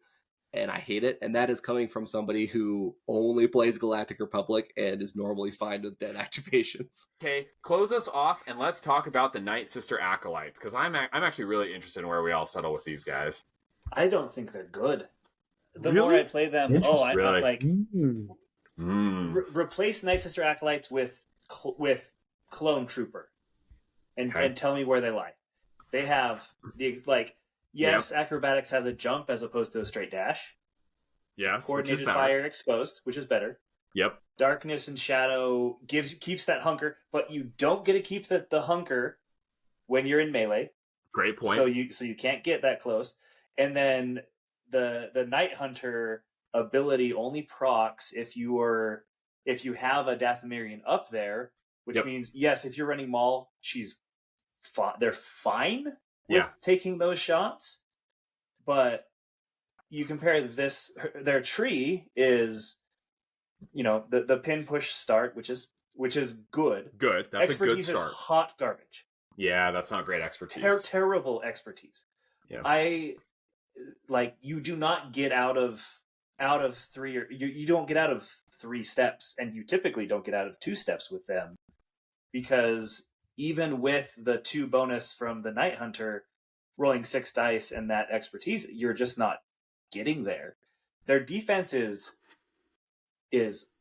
and I hate it. And that is coming from somebody who only plays Galactic Republic and is normally fine with dead activations. Okay, close us off, and let's talk about the Night Sister Acolytes, because I'm actually really interested in where we all settle with these guys. I don't think they're good. The Really? more I play them, Really? like replace Night Sister Acolytes with Clone Trooper, and tell me where they lie. They have yes, Acrobatics has a jump as opposed to a straight dash. Yes, Coordinated fire exposed, which is better. Yep. Darkness and Shadow keeps that hunker, but you don't get to keep the hunker when you're in melee. Great point. So you can't get that close. And then the Night Hunter ability only procs if you have a Dathomirian up there, which means yes, if you're running Maul, they're fine with taking those shots, but you compare their tree is, the pin push start, which is good. Good. That's expertise a good start. Is hot garbage. Yeah, that's not great expertise. Terrible expertise. Yeah. You do not get out of 3, or you don't get out of 3 steps, and you typically don't get out of 2 steps with them, because even with the 2 bonus from the Night Hunter, rolling 6 dice and that expertise, you're just not getting there. Their defense is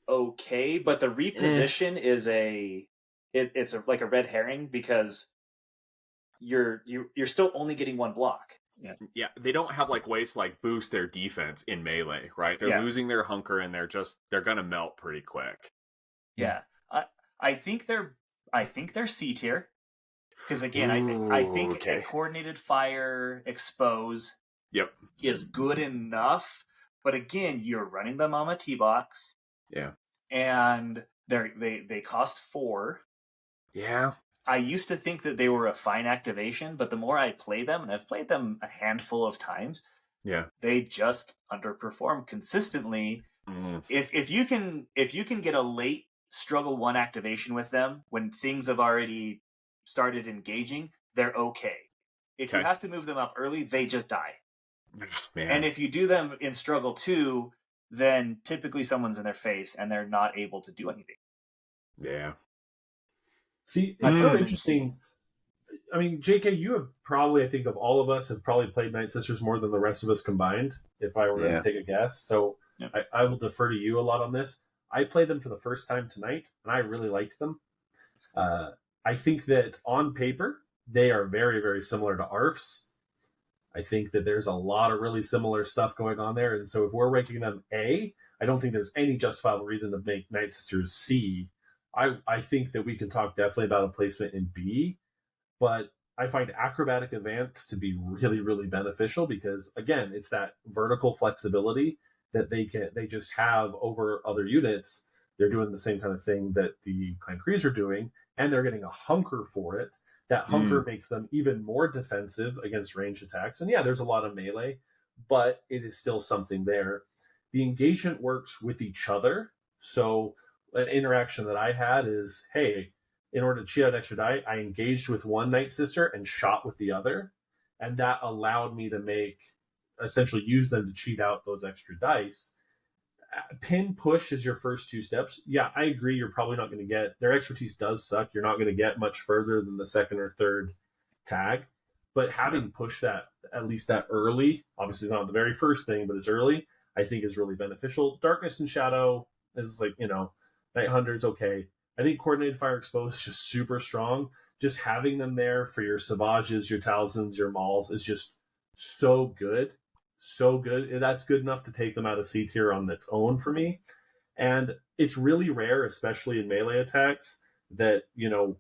okay, but the reposition is it's like a red herring, because you're still only getting 1 block. Yeah, they don't have ways to boost their defense in melee, right? They're losing their hunker, and they're gonna melt pretty quick. Yeah, I think they're C tier, because again, I think a coordinated fire expose is good enough, but again, you're running them on a T-box. Yeah, and they cost 4. Yeah. I used to think that they were a fine activation, but the more I play them, and I've played them a handful of times, they just underperform consistently. Mm. If you can get a late struggle 1 activation with them when things have already started engaging, they're okay. If you have to move them up early, they just die. Man. And if you do them in struggle 2, then typically someone's in their face and they're not able to do anything. Yeah. See, it's so interesting. I mean, JK, you have probably, I think of all of us, have probably played Night Sisters more than the rest of us combined, if I were to take a guess. So I will defer to you a lot on this. I played them for the first time tonight, and I really liked them. I think that on paper, they are very, very similar to ARFs. I think that there's a lot of really similar stuff going on there. And so if we're ranking them A, I don't think there's any justifiable reason to make Night Sisters C. I think that we can talk definitely about a placement in B, but I find Acrobatic Advance to be really, really beneficial because, again, it's that vertical flexibility that they just have over other units. They're doing the same kind of thing that the Clan Crees are doing, and they're getting a hunker for it. That hunker makes them even more defensive against ranged attacks. And yeah, there's a lot of melee, but it is still something there. The engagement works with each other. So an interaction that I had is, hey, in order to cheat out extra die, I engaged with one Night Sister and shot with the other. And that allowed me to essentially use them to cheat out those extra dice. Pin push is your first two steps. Yeah, I agree. You're probably not going to get, their expertise does suck. You're not going to get much further than the second or third tag. But having pushed that, at least that early, obviously not the very first thing, but it's early, I think is really beneficial. Darkness and Shadow is like, Night Hunter's okay. I think Coordinated Fire Exposed is just super strong. Just having them there for your Savages, your Talzins, your Mauls is just so good. So good. That's good enough to take them out of C tier on its own for me. And it's really rare, especially in melee attacks, that, your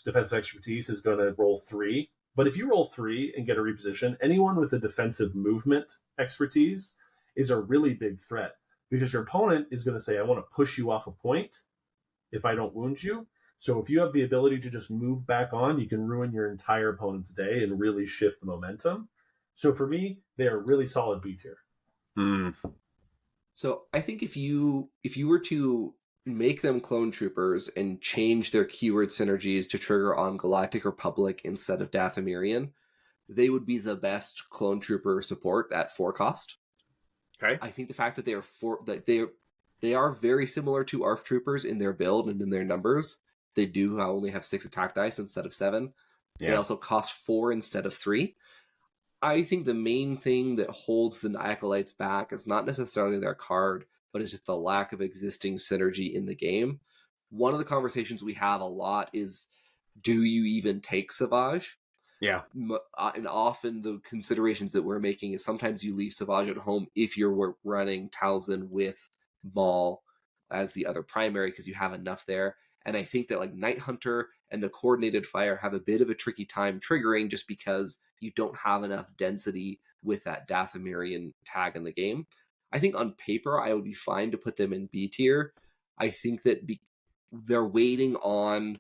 defense expertise is going to roll 3. But if you roll 3 and get a reposition, anyone with a defensive movement expertise is a really big threat because your opponent is going to say, I want to push you off a point if I don't wound you. So if you have the ability to just move back on, you can ruin your entire opponent's day and really shift the momentum. So for me, they are really solid B tier. So I think if you were to make them clone troopers and change their keyword synergies to trigger on Galactic Republic instead of Dathomirian, they would be the best clone trooper support at 4 cost. Okay. I think the fact that they are very similar to ARF troopers in their build and in their numbers. They do only have 6 attack dice instead of 7. Yeah. They also cost 4 instead of 3. I think the main thing that holds the Acolytes back is not necessarily their card, but it's just the lack of existing synergy in the game. One of the conversations we have a lot is, do you even take Savage? Yeah. And often the considerations that we're making is sometimes you leave Savage at home if you're running Talzin with Maul as the other primary because you have enough there. And I think that like Night Hunter and the Coordinated Fire have a bit of a tricky time triggering just because you don't have enough density with that Dathomirian tag in the game. I think on paper, I would be fine to put them in B tier. I think that they're waiting on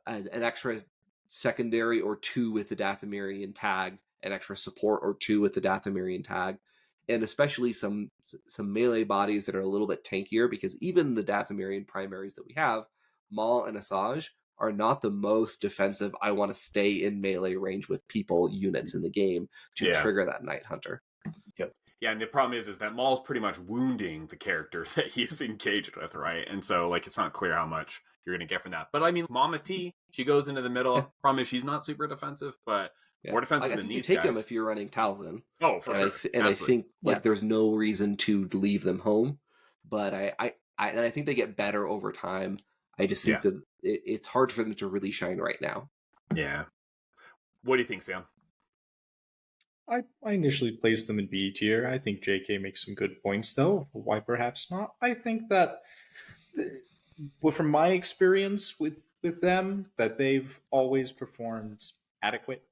an extra secondary or 2 with the Dathomirian tag, an extra support or 2 with the Dathomirian tag, and especially some melee bodies that are a little bit tankier because even the Dathomirian primaries that we have, Maul and Asajj, are not the most defensive, I want to stay in melee range with people units in the game to trigger that Night Hunter. Yep. Yeah, and the problem is that Maul's pretty much wounding the character that he's engaged with, right? And so, it's not clear how much you're going to get from that. But, I mean, Mama T, she goes into the middle. Yeah. Problem is she's not super defensive, but more defensive than these guys. You take them if you're running Talzin. Oh, for sure. I think, there's no reason to leave them home. But I think they get better over time. I just think that it's hard for them to really shine right now. Yeah. What do you think, Sam? I initially placed them in B tier. I think JK makes some good points, though. Why perhaps not? I think that, from my experience with them, that they've always performed adequate.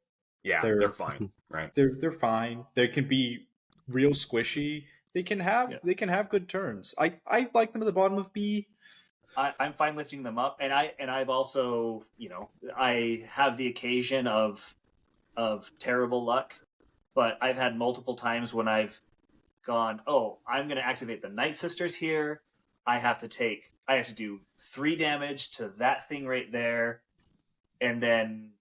Yeah, they're fine, right? They're fine. They can be real squishy. They can have good turns. I like them at the bottom of B. I'm fine lifting them up, and I've also, I have the occasion of terrible luck, but I've had multiple times when I've gone, oh, I'm going to activate the Night Sisters here. I have to do 3 damage to that thing right there, and then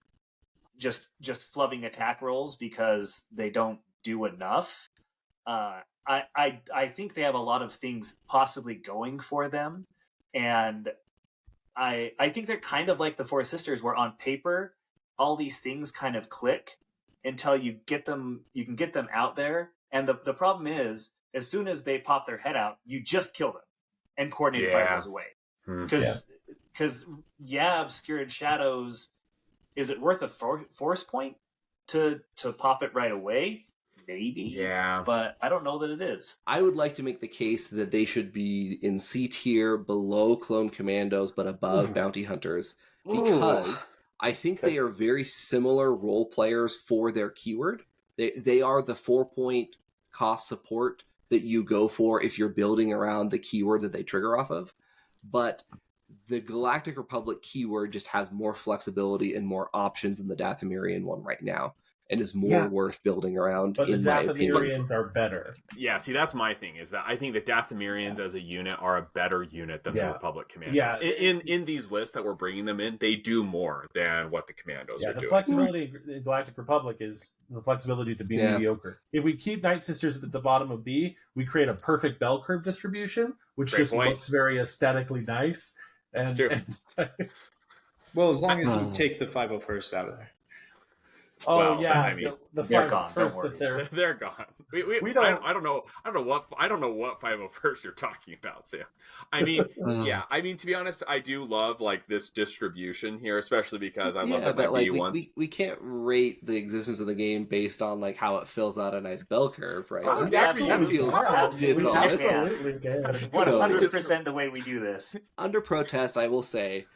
just flubbing attack rolls because they don't do enough. I think they have a lot of things possibly going for them. And I think they're kind of like the Four Sisters, where on paper, all these things kind of click until you can get them out there. And the problem is, as soon as they pop their head out, you just kill them and Coordinated Fire goes away. Because Because Obscured Shadows, is it worth a force point to pop it right away? Maybe. Yeah. But I don't know that it is. I would like to make the case that they should be in C tier, below Clone Commandos, but above Bounty Hunters, because I think they are very similar role players for their keyword. They are the 4-point cost support that you go for if you're building around the keyword that they trigger off of. But the Galactic Republic keyword just has more flexibility and more options than the Dathomirian one right now, and is more worth building around. But the in my opinion. Dathomirians are better. Yeah, see, that's my thing, is that I think the Dathomirians as a unit are a better unit than the Republic Commandos. Yeah. In these lists that we're bringing them in, they do more than what the Commandos are the doing. flexibility in Galactic Republic is the flexibility to be mediocre. If we keep Night Sisters at the bottom of B, we create a perfect bell curve distribution, which Great just point. looks very aesthetically nice. It's true. Well, as long as you take the 501st out of there. Well, I mean, the they're gone, don't 501st worry. that they're they're gone. We don't- I don't know what 501st you're talking about, Sam. I mean, I mean, to be honest, I do love like this distribution here, especially because I love that but like ones. we can't rate the existence of the game based on like how it fills out a nice bell curve, right? Oh, that absolutely. feels Absolutely. dishonest. absolutely can. 100% the way we do this. Under protest, I will say,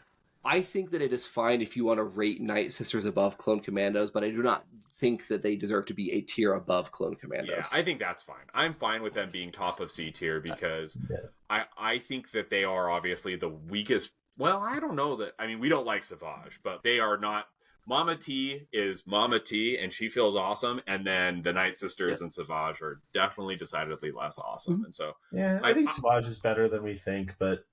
I think that it is fine if you want to rate Night Sisters above Clone Commandos, but I do not think that they deserve to be a tier above Clone Commandos. Yeah, I think that's fine. I'm fine with them being top of C tier because I think that they are obviously the weakest. Well, I don't know that. I mean, we don't like Savage, but they are not. Mama T is Mama T, and she feels awesome. And then the Night Sisters and Savage are definitely decidedly less awesome. And so, I think Savage is better than we think, but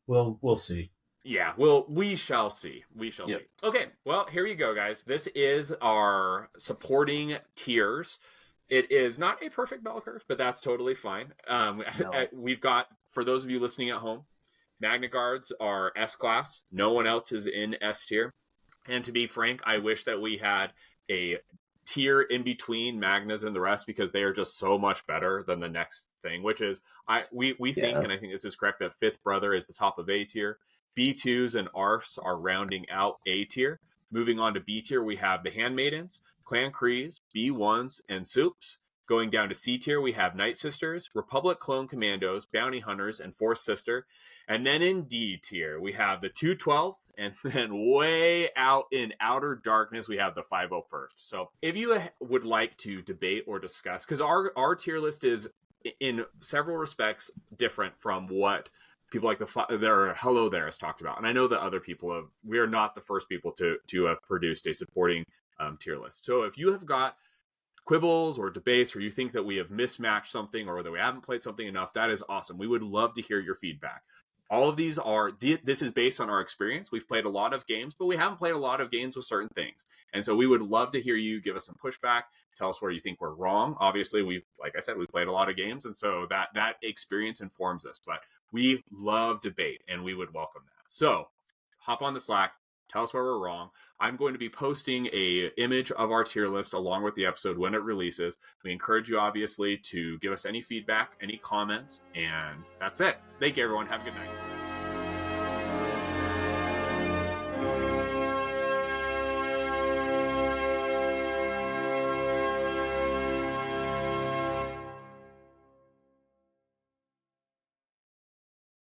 we'll see. yeah, well, we shall see. We shall see. Okay, well, here you go, guys. This is our supporting tiers. It is not a perfect bell curve, but that's totally fine. We've got, for those of you listening at home, Magna Guards are S-Class. No one else is in S tier. And to be frank, I wish that we had a tier in between Magnas and the rest, because they are just so much better than the next thing, which is, we think, and I think this is correct, that Fifth Brother is the top of A tier. B2s and ARFs are rounding out A tier. Moving on to B tier, we have the Handmaidens, Clan Krees, B1s, and Soups. Going down to C tier, we have Night Sisters, Republic Clone Commandos, Bounty Hunters, and Fourth Sister. And then in D tier, we have the 212th, and then way out in Outer Darkness, we have the 501st. So if you would like to debate or discuss, because our tier list is in several respects different from what people like their Hello There has talked about. And I know that other people have, we are not the first people to have produced a supporting tier list. So if you have got quibbles or debates, or you think that we have mismatched something or that we haven't played something enough, that is awesome. We would love to hear your feedback. All of these this is based on our experience. We've played a lot of games, but we haven't played a lot of games with certain things. And so we would love to hear you give us some pushback, tell us where you think we're wrong. Obviously, like I said, we've played a lot of games, and so that experience informs us. But we love debate, and we would welcome that. So hop on the Slack, tell us where we're wrong. I'm going to be posting a image of our tier list along with the episode when it releases. We encourage you, obviously, to give us any feedback, any comments, and that's it. Thank you, everyone. Have a good night.